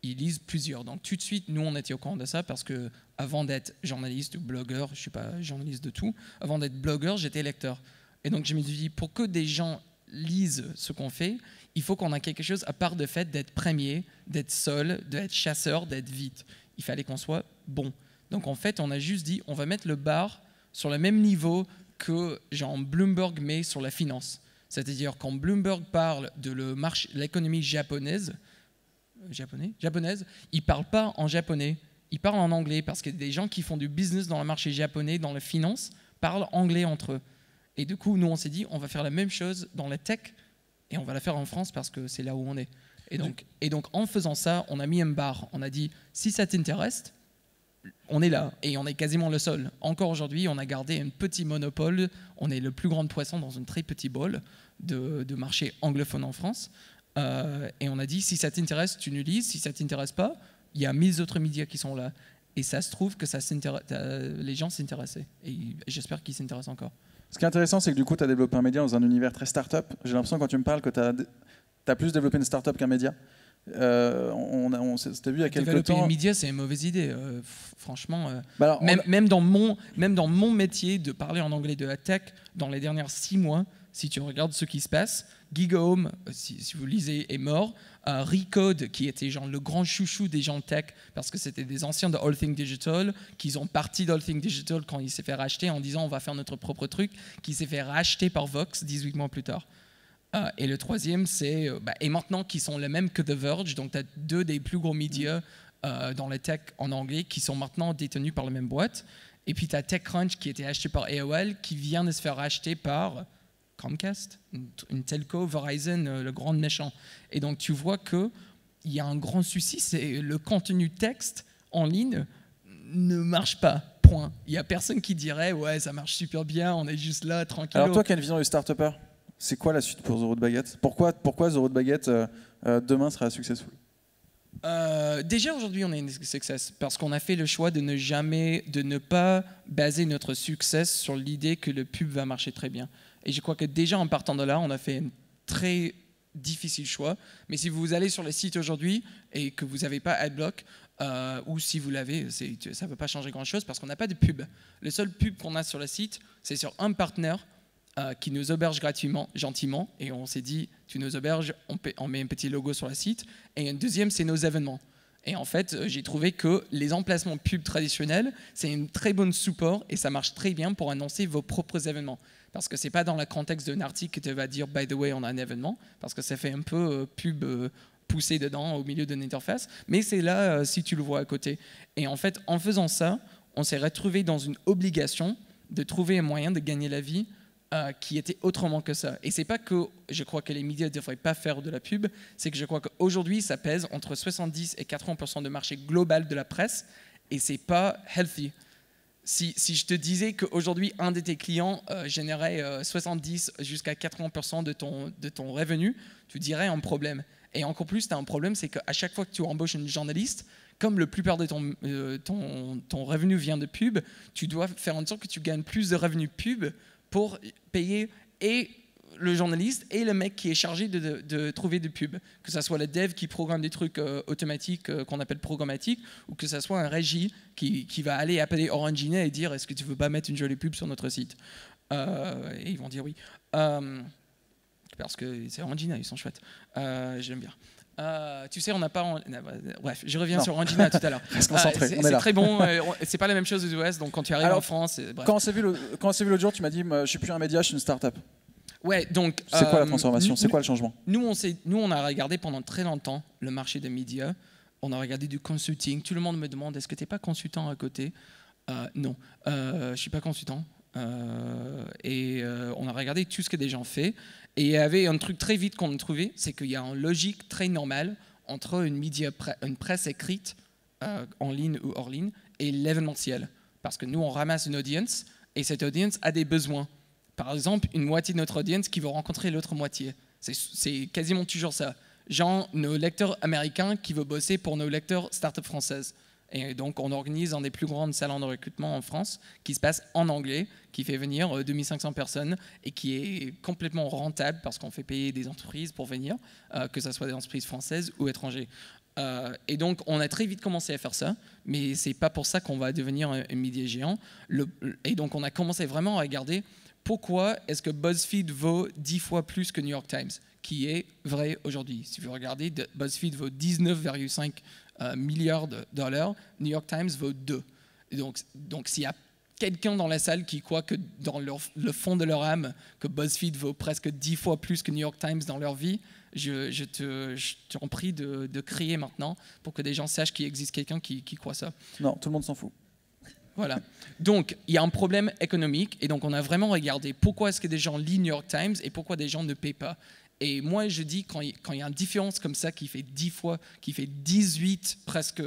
Ils lisent plusieurs. Donc, tout de suite, nous, on était au courant de ça parce que avant d'être journaliste ou blogueur, je ne suis pas journaliste de tout, avant d'être blogueur, j'étais lecteur. Et donc, je me suis dit, pour que des gens lisent ce qu'on fait, il faut qu'on ait quelque chose à part de fait d'être premier, d'être seul, d'être chasseur, d'être vite. Il fallait qu'on soit bon. Donc, en fait, on a juste dit, on va mettre le bar sur le même niveau que genre Bloomberg met sur la finance. C'est-à-dire quand Bloomberg parle de l'économie japonaise, il ne parle pas en japonais, il parle en anglais parce que des gens qui font du business dans le marché japonais, dans la finance, parlent anglais entre eux. Et du coup, nous, on s'est dit, on va faire la même chose dans la tech et on va la faire en France parce que c'est là où on est. Et donc, en faisant ça, on a mis un bar. On a dit, si ça t'intéresse, on est là et on est quasiment le seul. Encore aujourd'hui, on a gardé un petit monopole. On est le plus grand poisson dans un très petit bol de marché anglophone en France. Et on a dit, si ça t'intéresse, tu nous lises. Si ça ne t'intéresse pas, il y a 1000 autres médias qui sont là. Et ça se trouve que les gens s'intéressaient. Et j'espère qu'ils s'intéressent encore. Ce qui est intéressant, c'est que du coup, tu as développé un média dans un univers très start-up. J'ai l'impression quand tu me parles que tu as plus développé une start-up qu'un média. On s'était vu il y a quelques temps. Développer une média, c'est une mauvaise idée. Franchement, même dans mon métier de parler en anglais de la tech, dans les dernières 6 mois, si tu regardes ce qui se passe, GigaOM, si vous lisez, est mort. Recode, qui était genre le grand chouchou des gens tech, parce que c'était des anciens de All Things Digital, qui ont parti d'All Things Digital quand il s'est fait racheter en disant on va faire notre propre truc, qui s'est fait racheter par Vox 18 mois plus tard. Et le troisième, c'est, et maintenant qui sont les mêmes que The Verge, donc tu as 2 des plus gros médias dans la tech en anglais qui sont maintenant détenus par la même boîte. Et puis tu as TechCrunch qui était acheté par AOL, qui vient de se faire racheter par Comcast, une telco, Verizon, le grand méchant. Et donc tu vois qu'il y a un grand souci, c'est le contenu texte en ligne ne marche pas, point. Il n'y a personne qui dirait ouais ça marche super bien, on est juste là, tranquille. Alors toi qui as une vision du start-upper, c'est quoi la suite pour The Rude Baguette? Pourquoi The Rude Baguette demain sera successful? Déjà aujourd'hui on est une success parce qu'on a fait le choix de ne pas baser notre succès sur l'idée que le pub va marcher très bien. Et je crois que déjà en partant de là, on a fait un très difficile choix. Mais si vous allez sur le site aujourd'hui et que vous n'avez pas Adblock, ou si vous l'avez, ça ne peut pas changer grand-chose parce qu'on n'a pas de pub. Le seul pub qu'on a sur le site, c'est sur un partenaire qui nous auberge gratuitement, gentiment, et on s'est dit, tu nous auberges, on met un petit logo sur le site, et un deuxième, c'est nos événements. Et en fait, j'ai trouvé que les emplacements pub traditionnels, c'est une très bonne support, et ça marche très bien pour annoncer vos propres événements. Parce que ce n'est pas dans le contexte d'un article que tu vas dire « by the way, on a un événement », parce que ça fait un peu pub poussé dedans au milieu d'une interface, mais c'est là si tu le vois à côté. Et en fait, en faisant ça, on s'est retrouvé dans une obligation de trouver un moyen de gagner la vie qui était autrement que ça. Et c'est pas que je crois que les médias ne devraient pas faire de la pub, c'est que je crois qu'aujourd'hui, ça pèse entre 70 et 80% de marché global de la presse, et c'est pas healthy. Si je te disais qu'aujourd'hui, un de tes clients générait 70 jusqu'à 80% de ton revenu, tu dirais un problème. Et encore plus, tu as un problème, c'est qu'à chaque fois que tu embauches une journaliste, comme la plupart de ton revenu vient de pub, tu dois faire en sorte que tu gagnes plus de revenus pub pour payer et le journaliste et le mec qui est chargé de trouver des pubs. Que ce soit le dev qui programme des trucs automatiques qu'on appelle programmatiques, ou que ce soit un régie qui va aller appeler Orangina et dire « Est-ce que tu veux pas mettre une jolie pub sur notre site ?» Et ils vont dire oui. Parce que c'est Orangina, ils sont chouettes. J'aime bien. Tu sais, on n'a pas... Bref, je reviens sur Orangina tout à l'heure. C'est très bon. C'est pas la même chose aux US, donc quand tu arrives en France... Bref. Quand on s'est vu l'autre jour, tu m'as dit « Je suis plus un média, je suis une start-up ». Ouais, donc... C'est quoi la transformation? C'est quoi le changement? Nous, on a regardé pendant très longtemps le marché des médias. On a regardé du consulting. Tout le monde me demande, est-ce que tu n'es pas consultant à côté? Non, je ne suis pas consultant. On a regardé tout ce que des gens font. Et il y avait un truc très vite qu'on a trouvé, c'est qu'il y a une logique très normale entre une presse écrite, en ligne ou hors ligne, et l'événementiel. Parce que nous, on ramasse une audience, et cette audience a des besoins. Par exemple, une moitié de notre audience qui veut rencontrer l'autre moitié. C'est quasiment toujours ça. Genre, nos lecteurs américains qui veulent bosser pour nos lecteurs start-up françaises. Et donc, on organise un des plus grands salons de recrutement en France qui se passe en anglais, qui fait venir 2500 personnes et qui est complètement rentable parce qu'on fait payer des entreprises pour venir, que ce soit des entreprises françaises ou étrangères. Et donc, on a très vite commencé à faire ça, mais ce n'est pas pour ça qu'on va devenir un média géant. Et donc, on a commencé vraiment à regarder pourquoi est-ce que BuzzFeed vaut 10 fois plus que New York Times, qui est vrai aujourd'hui. Si vous regardez, BuzzFeed vaut 19,5 milliards de dollars, New York Times vaut 2. Et donc s'il y a quelqu'un dans la salle qui croit que dans le fond de leur âme, que BuzzFeed vaut presque 10 fois plus que New York Times dans leur vie, je t'en prie de crier maintenant pour que des gens sachent qu'il existe quelqu'un qui croit ça. Non, tout le monde s'en fout. Voilà. Donc, il y a un problème économique et donc on a vraiment regardé pourquoi est-ce que des gens lisent New York Times et pourquoi des gens ne paient pas. Et moi, je dis, quand il y a une différence comme ça qui fait 10 fois, qui fait 18 presque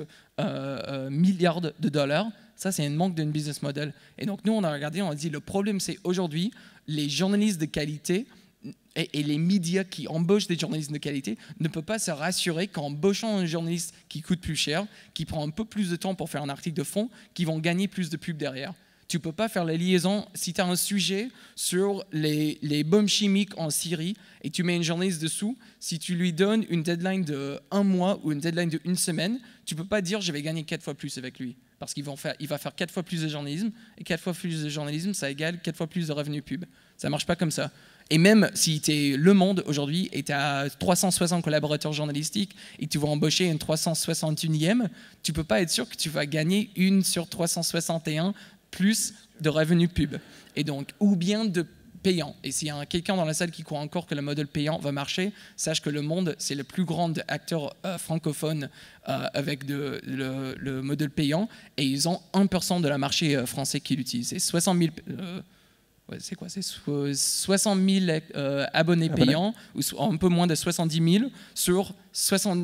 milliards de dollars, ça, c'est un manque d'un business model. Et donc, nous, on a regardé, on a dit, le problème, c'est aujourd'hui, les journalistes de qualité et les médias qui embauchent des journalistes de qualité ne peuvent pas se rassurer qu'en embauchant un journaliste qui coûte plus cher, qui prend un peu plus de temps pour faire un article de fond, qu'ils vont gagner plus de pubs derrière. Tu ne peux pas faire la liaison si tu as un sujet sur les bombes chimiques en Syrie et tu mets une journaliste dessous. Si tu lui donnes une deadline de 1 mois ou une deadline de 1 semaine, tu ne peux pas dire je vais gagner 4 fois plus avec lui. Parce qu'il va faire 4 fois plus de journalisme et 4 fois plus de journalisme, ça égale 4 fois plus de revenus pub. Ça ne marche pas comme ça. Et même si tu es Le Monde aujourd'hui et tu as 360 collaborateurs journalistiques et tu vas embaucher une 361e, tu ne peux pas être sûr que tu vas gagner 1 sur 361 plus de revenus pub. Et donc, ou bien de payant. Et s'il y a quelqu'un dans la salle qui croit encore que le modèle payant va marcher, sache que Le Monde, c'est le plus grand acteur francophone avec le modèle payant et ils ont 1% de la marché français qui l'utilise. C'est 60 000... c'est quoi? C'est 60 000 abonnés payants, ou un peu moins de 70 000 sur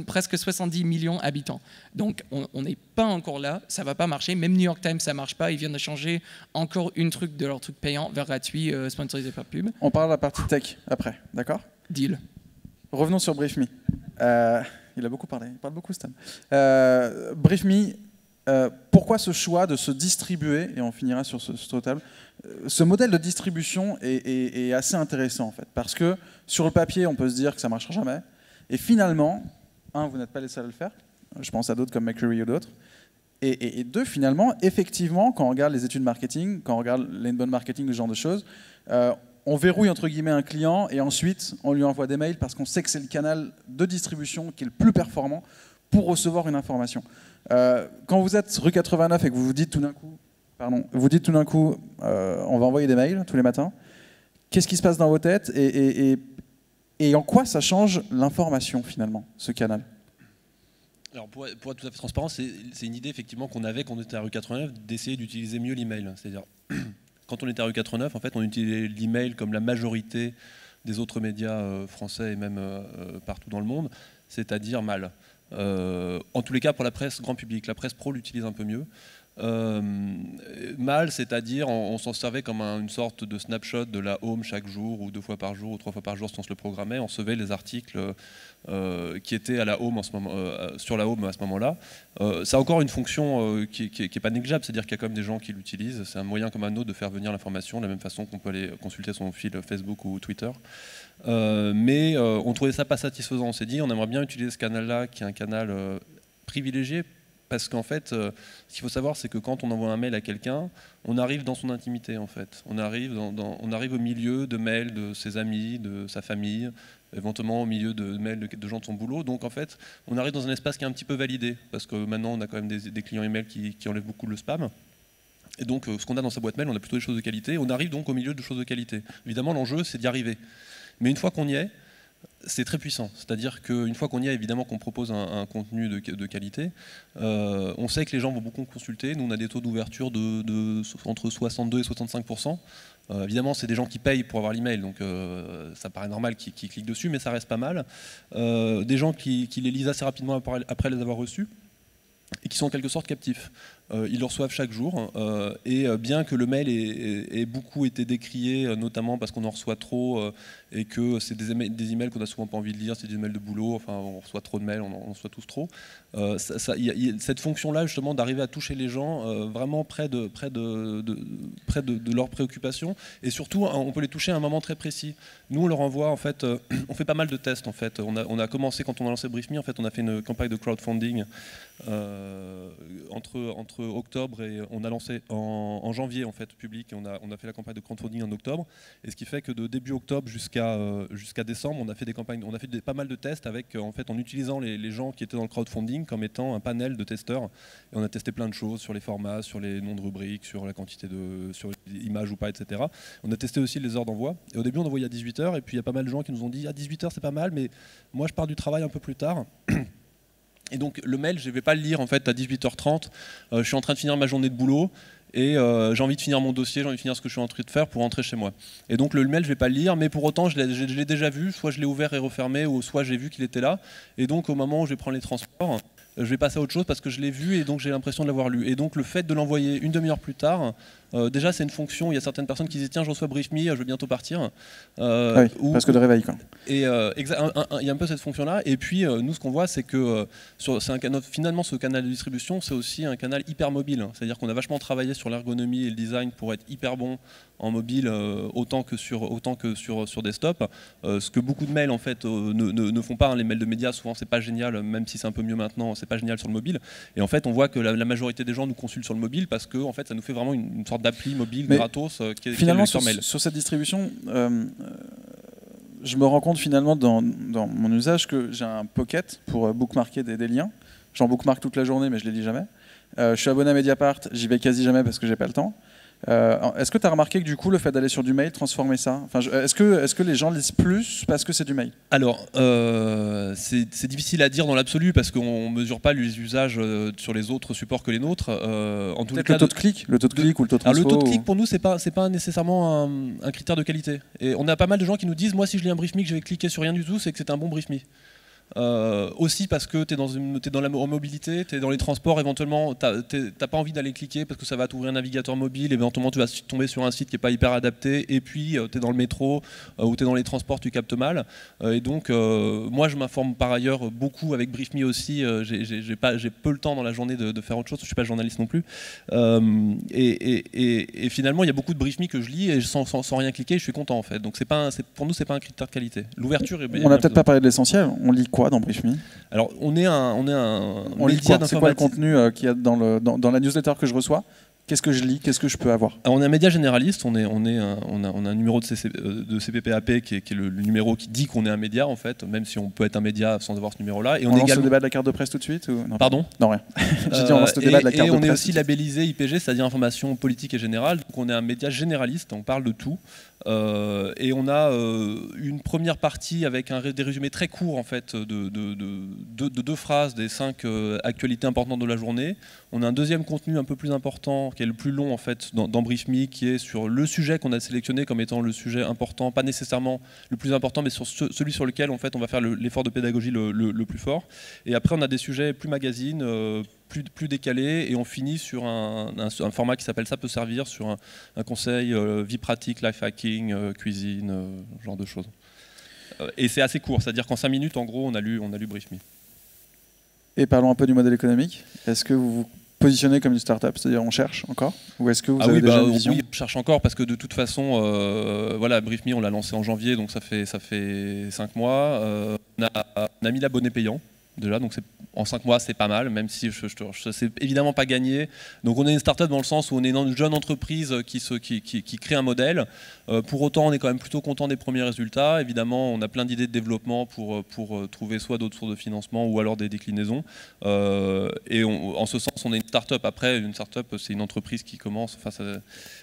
presque 70 millions d'habitants. Donc, on n'est pas encore là, ça ne va pas marcher. Même New York Times, ça ne marche pas. Ils viennent de changer encore une truc de leur truc payant vers gratuit, sponsorisé par pub. On parle de la partie tech après, d'accord? Deal. Revenons sur BriefMe. Il a beaucoup parlé, il parle beaucoup, Stan. BriefMe, pourquoi ce choix de se distribuer, et on finira sur ce table, ce modèle de distribution est assez intéressant en fait, parce que sur le papier, on peut se dire que ça ne marchera jamais, et finalement, vous n'êtes pas les seuls à le faire, je pense à d'autres comme Mercury ou d'autres, Et deux, finalement, effectivement, quand on regarde les études marketing, quand on regarde l'inbound marketing, ce genre de choses, on verrouille entre guillemets un client et ensuite on lui envoie des mails parce qu'on sait que c'est le canal de distribution qui est le plus performant pour recevoir une information. Quand vous êtes rue 89 et que vous vous dites tout d'un coup, on va envoyer des mails tous les matins, qu'est-ce qui se passe dans vos têtes et en quoi ça change l'information finalement, ce canal? Alors pour être tout à fait transparent, c'est une idée effectivement qu'on avait quand on était à rue 89 d'essayer d'utiliser mieux l'email. C'est-à-dire quand on était à rue 89, en fait, on utilisait l'email comme la majorité des autres médias français et même partout dans le monde, c'est-à-dire mal. En tous les cas pour la presse grand public. La presse pro l'utilise un peu mieux. Mal, c'est-à-dire on s'en servait comme une sorte de snapshot de la home chaque jour, ou 2 fois par jour, ou 3 fois par jour si on se le programmait. On recevait les articles qui étaient à la home sur la home à ce moment-là. Ça a encore une fonction qui est pas négligeable, c'est-à-dire qu'il y a quand même des gens qui l'utilisent. C'est un moyen comme un autre de faire venir l'information, de la même façon qu'on peut aller consulter son fil Facebook ou Twitter. Mais on trouvait ça pas satisfaisant. On s'est dit on aimerait bien utiliser ce canal-là, qui est un canal privilégié. Parce qu'en fait, ce qu'il faut savoir, c'est que quand on envoie un mail à quelqu'un, on arrive dans son intimité, en fait. On arrive au milieu de mails de ses amis, de sa famille, éventuellement au milieu de mails de gens de son boulot. Donc, en fait, on arrive dans un espace qui est un petit peu validé, parce que maintenant, on a quand même des clients email qui enlèvent beaucoup le spam. Et donc, ce qu'on a dans sa boîte mail, on a plutôt des choses de qualité. On arrive donc au milieu de choses de qualité. Évidemment, l'enjeu, c'est d'y arriver. Mais une fois qu'on y est, c'est très puissant, c'est-à-dire qu'une fois qu'on y a, évidemment qu'on propose un contenu de qualité, on sait que les gens vont beaucoup consulter. Nous on a des taux d'ouverture entre 62 et 65%. Évidemment c'est des gens qui payent pour avoir l'email, donc ça paraît normal qu'ils cliquent dessus, mais ça reste pas mal. Des gens qui les lisent assez rapidement après les avoir reçus et qui sont en quelque sorte captifs. Ils le reçoivent chaque jour et bien que le mail ait beaucoup été décrié, notamment parce qu'on en reçoit trop et que c'est des emails qu'on n'a souvent pas envie de lire, c'est des emails de boulot, enfin on reçoit trop de mails, on en reçoit tous trop. Y a cette fonction-là justement d'arriver à toucher les gens vraiment près de leurs préoccupations et surtout on peut les toucher à un moment très précis. Nous on leur envoie en fait, on fait pas mal de tests en fait. On a commencé quand on a lancé BriefMe, en fait on a fait une campagne de crowdfunding entre octobre et on a lancé en janvier en fait public et on a fait la campagne de crowdfunding en octobre et ce qui fait que de début octobre jusqu'à décembre on a fait des campagnes, on a fait pas mal de tests avec en fait en utilisant les gens qui étaient dans le crowdfunding comme étant un panel de testeurs et on a testé plein de choses sur les formats, sur les noms de rubriques, sur la quantité sur les images ou pas, etc. On a testé aussi les heures d'envoi et au début on envoyait à 18h et puis il y a pas mal de gens qui nous ont dit à 18h c'est pas mal mais moi je pars du travail un peu plus tard. Et donc le mail, je ne vais pas le lire en fait à 18h30. Je suis en train de finir ma journée de boulot et j'ai envie de finir mon dossier, j'ai envie de finir ce que je suis en train de faire pour rentrer chez moi. Et donc le mail, je ne vais pas le lire, mais pour autant, je l'ai déjà vu. Soit je l'ai ouvert et refermé, ou soit j'ai vu qu'il était là. Et donc au moment où je vais prendre les transports, je vais passer à autre chose parce que je l'ai vu et donc j'ai l'impression de l'avoir lu. Et donc le fait de l'envoyer une demi-heure plus tard, déjà c'est une fonction, il y a certaines personnes qui disent tiens je reçois BriefMe, je vais bientôt partir. Oui, parce que de réveil quoi. Et il y a un peu cette fonction-là. Et puis nous ce qu'on voit c'est que finalement ce canal de distribution c'est aussi un canal hyper mobile. C'est-à-dire qu'on a vachement travaillé sur l'ergonomie et le design pour être hyper bon en mobile autant que sur desktop. Ce que beaucoup de mails en fait ne font pas, hein. Les mails de médias souvent c'est pas génial, même si c'est un peu mieux maintenant, c'est pas génial sur le mobile. Et en fait on voit que la majorité des gens nous consultent sur le mobile parce que en fait ça nous fait vraiment une sorte d'appli mobile gratos qui est finalement sur mail. Sur cette distribution, je me rends compte finalement dans mon usage que j'ai un Pocket pour bookmarker des liens. J'en bookmark toute la journée mais je les lis jamais. Je suis abonné à Mediapart, j'y vais quasi jamais parce que j'ai pas le temps. Est-ce que tu as remarqué que du coup le fait d'aller sur du mail transformer ça, enfin, est-ce que les gens lisent plus parce que c'est du mail? Alors c'est difficile à dire dans l'absolu parce qu'on ne mesure pas les usages sur les autres supports que les nôtres. En tout cas, le taux de clic ou le taux de transfo. Le taux de clic pour nous c'est pas nécessairement un critère de qualité. Et on a pas mal de gens qui nous disent moi si je lis un BriefMe que je vais cliquer sur rien du tout c'est que c'est un bon BriefMe. Aussi parce que tu es dans la mobilité, tu es dans les transports, éventuellement tu n'as pas envie d'aller cliquer parce que ça va t'ouvrir un navigateur mobile, éventuellement tu vas tomber sur un site qui n'est pas hyper adapté et puis tu es dans le métro ou tu es dans les transports, tu captes mal. Et donc moi je m'informe par ailleurs beaucoup avec BriefMe aussi, j'ai peu le temps dans la journée de faire autre chose, je ne suis pas journaliste non plus. Et finalement il y a beaucoup de BriefMe que je lis et sans rien cliquer je suis content en fait. Donc pour nous c'est pas un critère de qualité. L'ouverture est bien. On n'a peut-être pas parlé de l'essentiel, on lit quoi dans Brief Me? Alors, on est un lit média quoi? C'est quoi le d'informatique. contenu qu'il y a dans la newsletter que je reçois? Qu'est-ce que je lis? Qu'est-ce que je peux avoir? Alors, on est un média généraliste, on a un numéro de CPPAP qui est le numéro qui dit qu'on est un média, en fait, même si on peut être un média sans avoir ce numéro-là. Et On lance le débat de la carte de presse tout de suite ou... Non, Pardon? Non, rien. J'ai dit on lance le débat de la carte de presse. Et on est aussi labellisé IPG, c'est-à-dire information politique et générale. Donc on est un média généraliste, on parle de tout. Et on a une première partie avec des résumés très courts en fait, de 2 phrases des 5 actualités importantes de la journée. On a un deuxième contenu un peu plus important, qui est le plus long en fait, dans Brief Me, qui est sur le sujet qu'on a sélectionné comme étant le sujet important, pas nécessairement le plus important, mais sur celui sur lequel en fait, on va faire l'effort de pédagogie le plus fort. Et après, on a des sujets plus magazines, plus décalés, et on finit sur un format qui s'appelle Ça peut servir, sur un conseil vie pratique, life hacking, cuisine, genre de choses. Et c'est assez court, c'est-à-dire qu'en 5 minutes, en gros, on a lu Brief Me. Et parlons un peu du modèle économique. Est-ce que vous vous positionnez comme une start-up, c'est-à-dire on cherche encore? Ou est-ce que vous avez déjà une vision? Oui, on cherche encore parce que de toute façon, voilà, Brief Me, on l'a lancé en janvier, donc ça fait 5 mois. On a 1000 abonnés payants déjà, donc en 5 mois c'est pas mal, même si c'est évidemment pas gagné. Donc on est une start-up dans le sens où on est une jeune entreprise qui crée un modèle. Pour autant, on est quand même plutôt content des premiers résultats. Évidemment, on a plein d'idées de développement pour trouver soit d'autres sources de financement ou alors des déclinaisons. Et en ce sens, on est une start-up. Après, une start-up, c'est une entreprise qui commence. Enfin,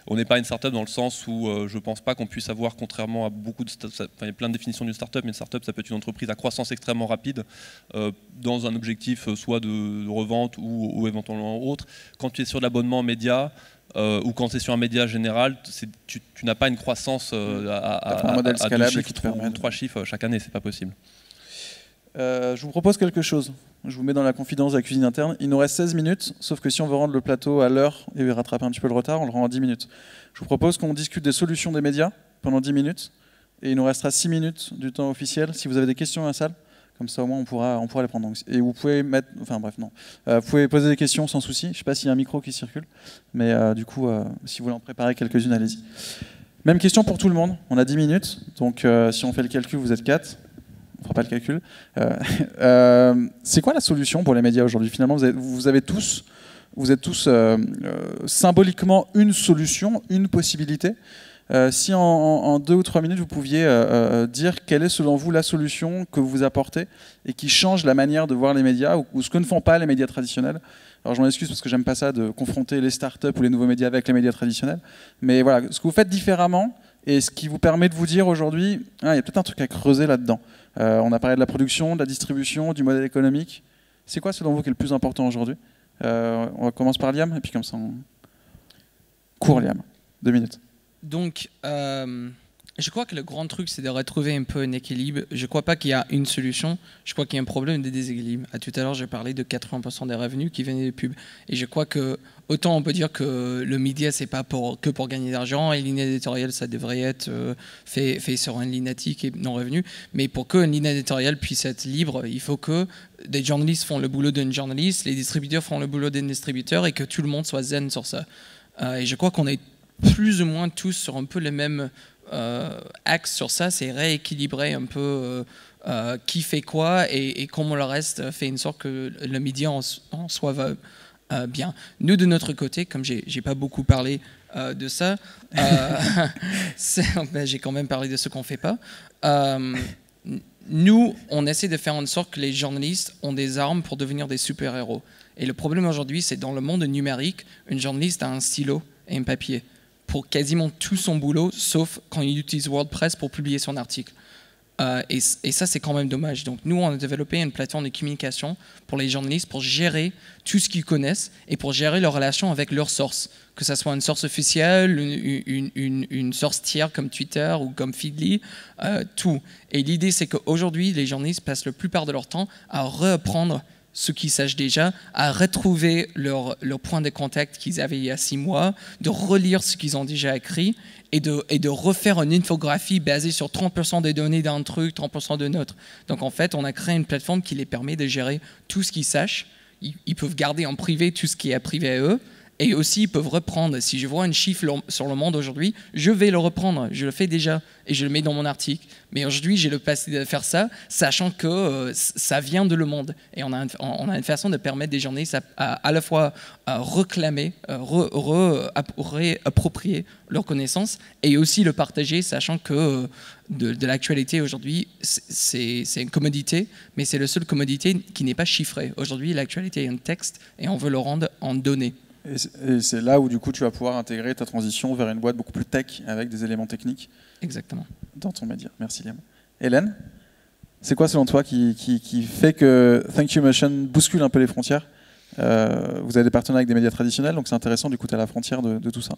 on n'est pas une start-up dans le sens où je ne pense pas qu'on puisse avoir, contrairement à beaucoup de start-up, il y a plein de définitions d'une start-up, mais une start-up, ça peut être une entreprise à croissance extrêmement rapide, dans un objectif soit de revente ou éventuellement autre. Quand tu es sur l'abonnement média, ou quand tu es sur un média général, tu n'as pas une croissance un modèle scalable qui te permet ou 3 chiffres chaque année, c'est pas possible. Je vous propose quelque chose. Je vous mets dans la confidence de la cuisine interne. Il nous reste 16 minutes, sauf que si on veut rendre le plateau à l'heure et rattraper un petit peu le retard, on le rend en 10 minutes. Je vous propose qu'on discute des solutions des médias pendant 10 minutes, et il nous restera 6 minutes du temps officiel. Si vous avez des questions dans la salle, comme ça au moins on pourra les prendre. Donc, et vous pouvez mettre, enfin bref non, vous pouvez poser des questions sans souci. Je ne sais pas s'il y a un micro qui circule, mais du coup, si vous voulez en préparer quelques-unes, allez-y. Même question pour tout le monde. On a 10 minutes, donc si on fait le calcul, vous êtes 4. On ne fera pas le calcul. C'est quoi la solution pour les médias aujourd'hui? Finalement, vous êtes tous symboliquement une solution, une possibilité. Si en 2 ou 3 minutes, vous pouviez dire quelle est selon vous la solution que vous apportez et qui change la manière de voir les médias ou ce que ne font pas les médias traditionnels. Alors je m'en excuse parce que j'aime pas ça de confronter les startups ou les nouveaux médias avec les médias traditionnels. Mais voilà, ce que vous faites différemment et ce qui vous permet de vous dire aujourd'hui, il y a peut-être un truc à creuser là-dedans. On a parlé de la production, de la distribution, du modèle économique. C'est quoi selon vous qui est le plus important aujourd'hui? On va commencer par Liam et puis comme ça on court Liam. 2 minutes. Donc, je crois que le grand truc, c'est de retrouver un peu un équilibre. Je ne crois pas qu'il y a une solution. Je crois qu'il y a un problème de déséquilibre. Tout à l'heure, j'ai parlé de 80% des revenus qui venaient des pubs. Et je crois que, autant on peut dire que le média, ce n'est pas que pour gagner d'argent, et une ligne éditoriale, ça devrait être fait sur une ligne éthique et non revenu. Mais pour qu'une ligne éditoriale puisse être libre, il faut que des journalistes font le boulot d'un journaliste, les distributeurs font le boulot d'un distributeur et que tout le monde soit zen sur ça. Et je crois qu'on est plus ou moins tous sur un peu le même axe sur ça, c'est rééquilibrer un peu qui fait quoi et comment le reste fait une sorte que le média en soi va bien. Nous, de notre côté, comme j'ai pas beaucoup parlé de ça, j'ai quand même parlé de ce qu'on fait pas. Nous, on essaie de faire en sorte que les journalistes ont des armes pour devenir des super-héros. Et le problème aujourd'hui, c'est dans le monde numérique, un journaliste a un stylo et un papier pour quasiment tout son boulot, sauf quand il utilise WordPress pour publier son article. Et ça, c'est quand même dommage. Donc nous, on a développé une plateforme de communication pour les journalistes pour gérer tout ce qu'ils connaissent et pour gérer leurs relations avec leurs sources, que ce soit une source officielle, une source tiers comme Twitter ou comme Feedly, tout. Et l'idée, c'est qu'aujourd'hui, les journalistes passent la plupart de leur temps à reprendre ce qu'ils sachent déjà, à retrouver leur point de contact qu'ils avaient il y a 6 mois, de relire ce qu'ils ont déjà écrit et de refaire une infographie basée sur 30% des données d'un truc, 30% de notre. Donc en fait, on a créé une plateforme qui les permet de gérer tout ce qu'ils sachent. Ils peuvent garder en privé tout ce qui est privé à eux et aussi ils peuvent reprendre. Si je vois un chiffre sur Le Monde aujourd'hui, je vais le reprendre, je le fais déjà et je le mets dans mon article. Mais aujourd'hui, j'ai le passé de faire ça, sachant que ça vient de Le Monde. Et on a une façon de permettre des journalistes à la fois réclamer, réapproprier leurs connaissances et aussi le partager, sachant que de l'actualité aujourd'hui, c'est une commodité, mais c'est la seule commodité qui n'est pas chiffrée. Aujourd'hui, l'actualité est un texte et on veut le rendre en données. Et c'est là où du coup tu vas pouvoir intégrer ta transition vers une boîte beaucoup plus tech avec des éléments techniques. Exactement. Dans ton média. Merci Liam. Hélène, c'est quoi selon toi qui fait que Thank You Motion bouscule un peu les frontières? Vous avez des partenariats avec des médias traditionnels, donc c'est intéressant du coup tu es à la frontière de tout ça.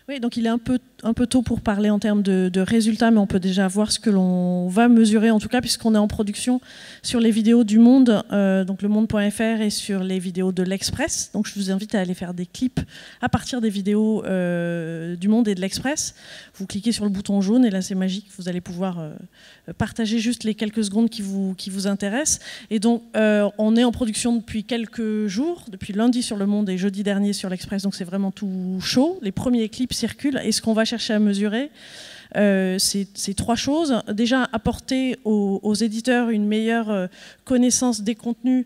Oui, donc il est un peu tôt pour parler en termes de résultats, mais on peut déjà voir ce que l'on va mesurer, en tout cas, puisqu'on est en production sur les vidéos du Monde, donc lemonde.fr, et sur les vidéos de l'Express. Donc je vous invite à aller faire des clips à partir des vidéos du Monde et de l'Express. Vous cliquez sur le bouton jaune, et là c'est magique, vous allez pouvoir partager juste les quelques secondes qui vous intéressent. Et donc on est en production depuis quelques jours, depuis lundi sur Le Monde et jeudi dernier sur l'Express, donc c'est vraiment tout chaud. Les premiers clips circulent, et ce qu'on va chercher à mesurer, c'est trois choses. Déjà, apporter aux éditeurs une meilleure connaissance des contenus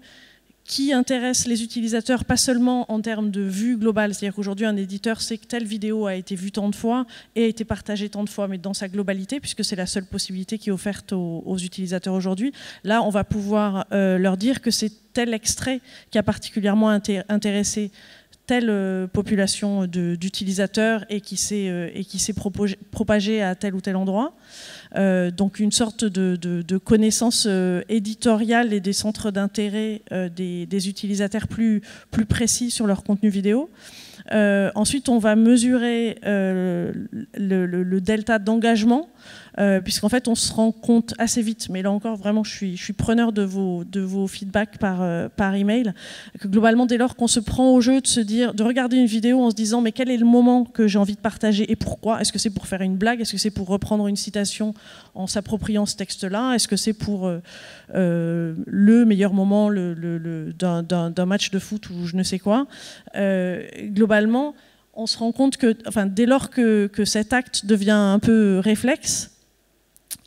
qui intéressent les utilisateurs, pas seulement en termes de vue globale, c'est-à-dire qu'aujourd'hui un éditeur sait que telle vidéo a été vue tant de fois et a été partagée tant de fois, mais dans sa globalité, puisque c'est la seule possibilité qui est offerte aux utilisateurs aujourd'hui. Là, on va pouvoir leur dire que c'est tel extrait qui a particulièrement intéressé telle population d'utilisateurs et qui s'est propagée à tel ou tel endroit. Donc une sorte de connaissance éditoriale et des centres d'intérêt des utilisateurs plus précis sur leur contenu vidéo. Ensuite, on va mesurer le delta d'engagement, puisqu'en fait, on se rend compte assez vite, mais là encore, vraiment, je suis preneur de vos feedbacks par email, que globalement, dès lors qu'on se prend au jeu de regarder une vidéo en se disant mais quel est le moment que j'ai envie de partager et pourquoi? Est-ce que c'est pour faire une blague? Est-ce que c'est pour reprendre une citation en s'appropriant ce texte-là? Est-ce que c'est pour le meilleur moment d'un match de foot ou je ne sais quoi? Globalement, on se rend compte que, dès lors que cet acte devient un peu réflexe,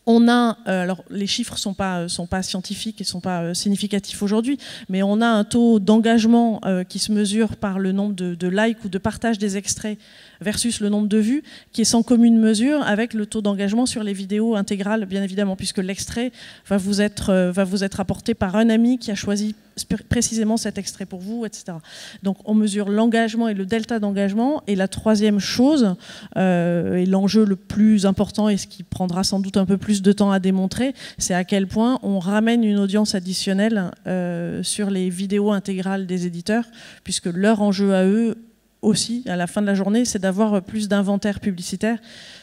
on a, alors les chiffres sont pas scientifiques et sont pas significatifs aujourd'hui, mais on a un taux d'engagement qui se mesure par le nombre de likes ou de partages des extraits versus le nombre de vues, qui est sans commune mesure avec le taux d'engagement sur les vidéos intégrales, bien évidemment, puisque l'extrait va vous être apporté par un ami qui a choisi précisément cet extrait pour vous, etc. Donc on mesure l'engagement et le delta d'engagement. Et la troisième chose, et l'enjeu le plus important et ce qui prendra sans doute un peu plus de temps à démontrer, c'est à quel point on ramène une audience additionnelle sur les vidéos intégrales des éditeurs, puisque leur enjeu à eux aussi, à la fin de la journée, c'est d'avoir plus d'inventaire publicitaire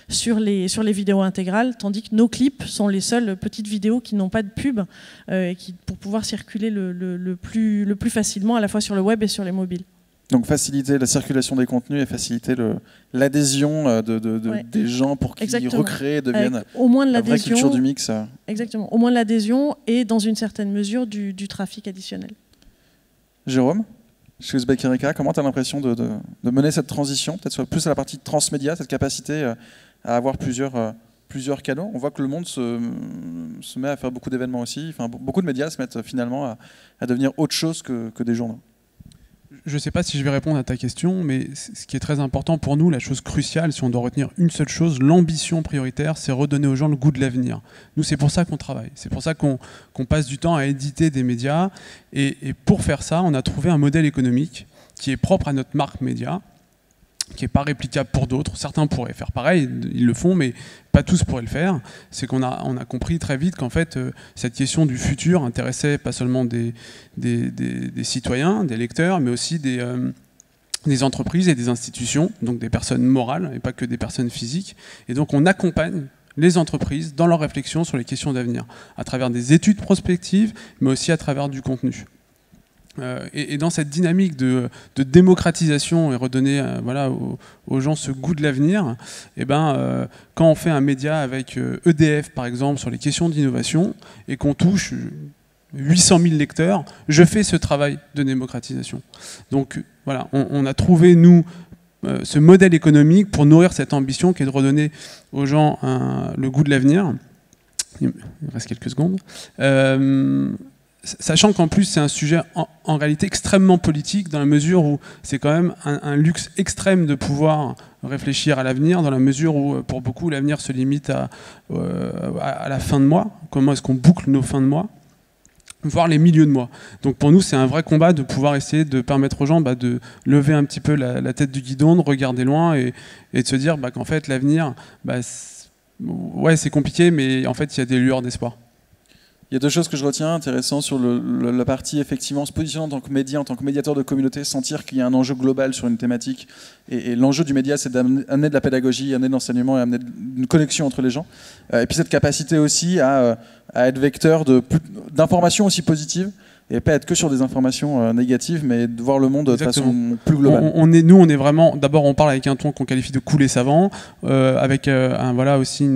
sur les vidéos intégrales, tandis que nos clips sont les seules petites vidéos qui n'ont pas de pub, pour pouvoir circuler le plus facilement à la fois sur le web et sur les mobiles. Donc faciliter la circulation des contenus et faciliter l'adhésion des gens pour qu'ils recréent et deviennent au moins de la vraie culture du mix. Exactement, au moins de l'adhésion et dans une certaine mesure du trafic additionnel. Jérôme, chez Uzbek Erika, comment tu as l'impression de mener cette transition, peut-être plus à la partie transmédia, cette capacité à avoir plusieurs canaux? On voit que le monde se met à faire beaucoup d'événements aussi. Enfin, beaucoup de médias se mettent finalement à devenir autre chose que des journaux. Je ne sais pas si je vais répondre à ta question, mais ce qui est très important pour nous, la chose cruciale, si on doit retenir une seule chose, l'ambition prioritaire, c'est redonner aux gens le goût de l'avenir. Nous, c'est pour ça qu'on travaille. C'est pour ça qu'on passe du temps à éditer des médias. Et pour faire ça, on a trouvé un modèle économique qui est propre à notre marque média, qui n'est pas réplicable pour d'autres. Certains pourraient faire pareil, ils le font, mais pas tous pourraient le faire. C'est qu'on a compris très vite qu'en fait, cette question du futur intéressait pas seulement des citoyens, des lecteurs, mais aussi des entreprises et des institutions, donc des personnes morales et pas que des personnes physiques. Et donc on accompagne les entreprises dans leur réflexion sur les questions d'avenir, à travers des études prospectives, mais aussi à travers du contenu. Et dans cette dynamique de démocratisation et redonner aux gens ce goût de l'avenir, quand on fait un média avec EDF par exemple sur les questions d'innovation et qu'on touche 800 000 lecteurs, je fais ce travail de démocratisation. Donc voilà, on a trouvé, nous, ce modèle économique pour nourrir cette ambition qui est de redonner aux gens le goût de l'avenir. Il me reste quelques secondes. Sachant qu'en plus c'est un sujet en réalité extrêmement politique, dans la mesure où c'est quand même un luxe extrême de pouvoir réfléchir à l'avenir, dans la mesure où pour beaucoup l'avenir se limite à la fin de mois. Comment est-ce qu'on boucle nos fins de mois, voire les milieux de mois. Donc pour nous c'est un vrai combat de pouvoir essayer de permettre aux gens de lever un petit peu la tête du guidon, de regarder loin et de se dire qu'en fait l'avenir, ouais c'est compliqué, mais en fait il y a des lueurs d'espoir. Il y a deux choses que je retiens intéressantes sur la partie effectivement se positionner en tant que média, en tant que médiateur de communauté, sentir qu'il y a un enjeu global sur une thématique. Et l'enjeu du média, c'est d'amener de la pédagogie, amener de l'enseignement et amener une connexion entre les gens. Et puis cette capacité aussi à être vecteur d'informations aussi positives et pas être que sur des informations négatives, mais de voir le monde de façon plus globale. Nous, on est vraiment. D'abord, on parle avec un ton qu'on qualifie de cool et savant, avec aussi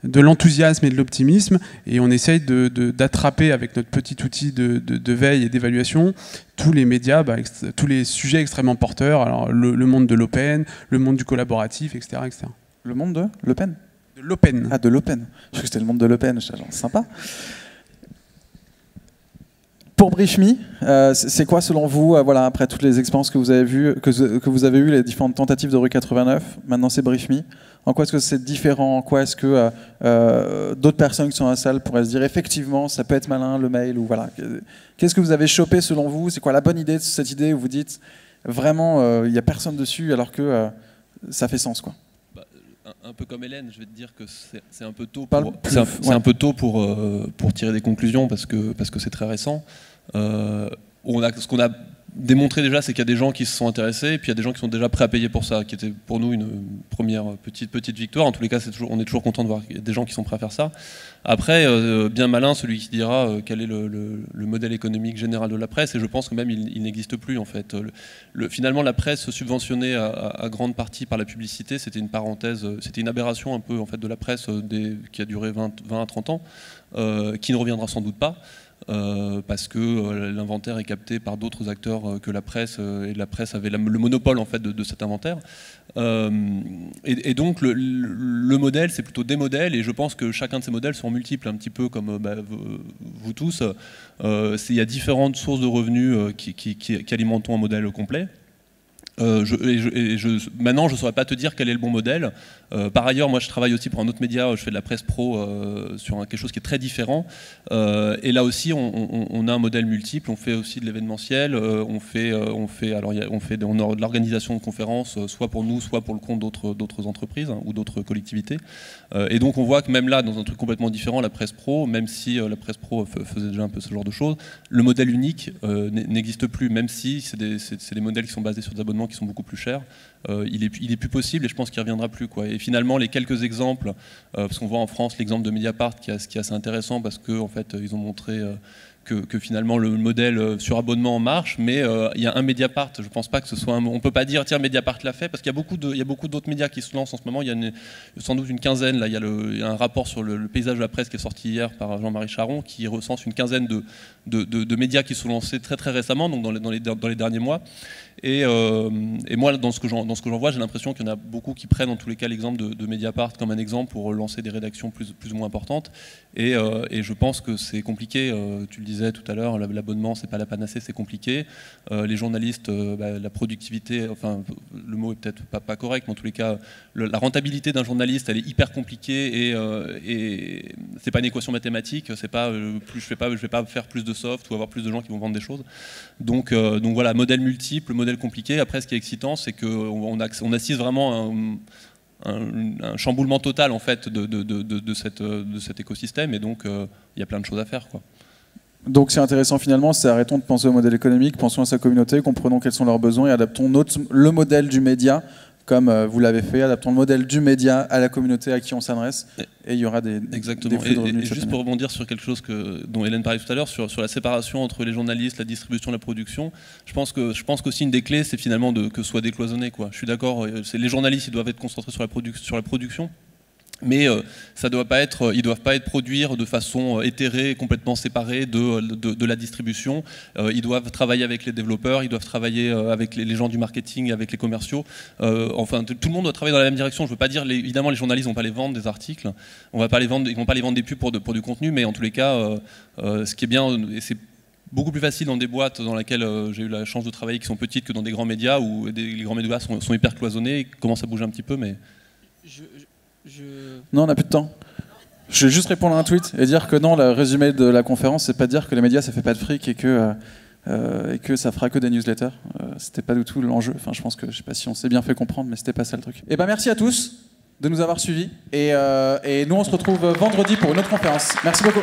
de l'enthousiasme et de l'optimisme, et on essaye d'attraper avec notre petit outil de veille et d'évaluation tous les médias, tous les sujets extrêmement porteurs, alors le monde de l'open, le monde du collaboratif, etc. etc. Le monde de Le Pen ? De l'open. Ah, de l'open. Je crois que c'était le monde de l'open, genre sympa. Pour Brief Me, c'est quoi selon vous, voilà, après toutes les expériences que vous avez vues, que vous avez eues, les différentes tentatives de Rue 89, maintenant c'est Brief Me. En quoi est-ce que c'est différent? En quoi est-ce que d'autres personnes qui sont dans la salle pourraient se dire effectivement ça peut être malin le mail ou voilà. Qu'est-ce que vous avez chopé selon vous? C'est quoi la bonne idée de cette idée où vous dites vraiment il n'y a personne dessus alors que ça fait sens quoi? Un peu comme Hélène, je vais te dire que c'est un peu tôt pour tirer des conclusions parce que c'est très récent. Ce qu'on a démontré déjà, c'est qu'il y a des gens qui se sont intéressés et puis il y a des gens qui sont déjà prêts à payer pour ça, qui était pour nous une première petite victoire. En tous les cas, on est toujours content de voir des gens qui sont prêts à faire ça. Après, bien malin celui qui dira quel est le modèle économique général de la presse, et je pense que même il n'existe plus en fait. Finalement, la presse subventionnée à grande partie par la publicité, c'était une parenthèse, c'était une aberration un peu en fait de la presse qui a duré 20 à 30 ans, qui ne reviendra sans doute pas. Parce que l'inventaire est capté par d'autres acteurs que la presse, et la presse avait le monopole en fait de cet inventaire. Et donc le modèle, c'est plutôt des modèles, et je pense que chacun de ces modèles sont multiples, un petit peu comme vous tous. Il y a différentes sources de revenus qui alimentent un modèle complet. Maintenant, je ne saurais pas te dire quel est le bon modèle. Par ailleurs, moi, je travaille aussi pour un autre média. Je fais de la presse pro sur quelque chose qui est très différent. Et là aussi, on a un modèle multiple. On fait aussi de l'événementiel. On fait de l'organisation de conférences, soit pour nous, soit pour le compte d'autres entreprises ou d'autres collectivités. Et donc, on voit que même là, dans un truc complètement différent, la presse pro, même si la presse pro faisait déjà un peu ce genre de choses, le modèle unique n'existe plus. Même si c'est des modèles qui sont basés sur des abonnements qui sont beaucoup plus chers, il est plus possible, et je pense qu'il ne reviendra plus quoi. Et finalement les quelques exemples, parce qu'on voit en France l'exemple de Mediapart qui est assez intéressant parce que en fait ils ont montré que finalement le modèle sur abonnement marche, mais il y a un Mediapart, je ne pense pas que ce soit on ne peut pas dire tiens Mediapart l'a fait, parce qu'il y a beaucoup d'autres médias qui se lancent en ce moment. Il y a sans doute une quinzaine, là, il y a un rapport sur le paysage de la presse qui est sorti hier par Jean-Marie Charon qui recense une quinzaine de médias qui sont lancés très très récemment, donc dans les derniers mois. Et moi, dans ce que j'en vois, j'ai l'impression qu'il y en a beaucoup qui prennent en tous les cas l'exemple de Mediapart comme un exemple pour lancer des rédactions plus ou moins importantes. Et je pense que c'est compliqué. Tu le disais tout à l'heure, l'abonnement, c'est pas la panacée, c'est compliqué. Les journalistes, la productivité, enfin, le mot est peut-être pas correct, mais en tous les cas, la rentabilité d'un journaliste, elle est hyper compliquée et c'est pas une équation mathématique. C'est pas je vais pas faire plus de soft ou avoir plus de gens qui vont vendre des choses. Donc voilà, modèle multiple, modèle compliqué. Après, ce qui est excitant, c'est qu'on assiste vraiment à un chamboulement total en fait de cet écosystème, et donc il y a plein de choses à faire quoi. Donc c'est intéressant finalement, c'est arrêtons de penser au modèle économique, pensons à sa communauté, comprenons quels sont leurs besoins et adaptons le modèle du média comme vous l'avez fait, adaptons le modèle du média à la communauté à qui on s'adresse, et il y aura des flux de revenus. Et juste pour rebondir sur quelque chose dont Hélène parlait tout à l'heure, sur la séparation entre les journalistes, la distribution, la production, je pense qu'aussi une des clés, c'est finalement que ce soit décloisonné quoi. Je suis d'accord, les journalistes ils doivent être concentrés sur la production. Mais ça doit pas être, ils ne doivent pas être produits de façon éthérée, complètement séparée de la distribution. Ils doivent travailler avec les développeurs, ils doivent travailler avec les gens du marketing, avec les commerciaux. Enfin, tout le monde doit travailler dans la même direction. Je ne veux pas dire, évidemment, les journalistes ne vont pas les vendre des articles, ils ne vont pas les vendre des pubs pour du contenu, mais en tous les cas, ce qui est bien, et c'est beaucoup plus facile dans des boîtes dans lesquelles j'ai eu la chance de travailler qui sont petites que dans des grands médias où les grands médias sont hyper cloisonnés et commencent à bouger un petit peu, mais... Non, on n'a plus de temps. Je vais juste répondre à un tweet et dire que non, le résumé de la conférence, c'est pas de dire que les médias ça fait pas de fric et que ça fera que des newsletters. C'était pas du tout l'enjeu. Enfin, je pense que je sais pas si on s'est bien fait comprendre, mais c'était pas ça le truc. Et ben merci à tous de nous avoir suivis et nous on se retrouve vendredi pour une autre conférence. Merci beaucoup.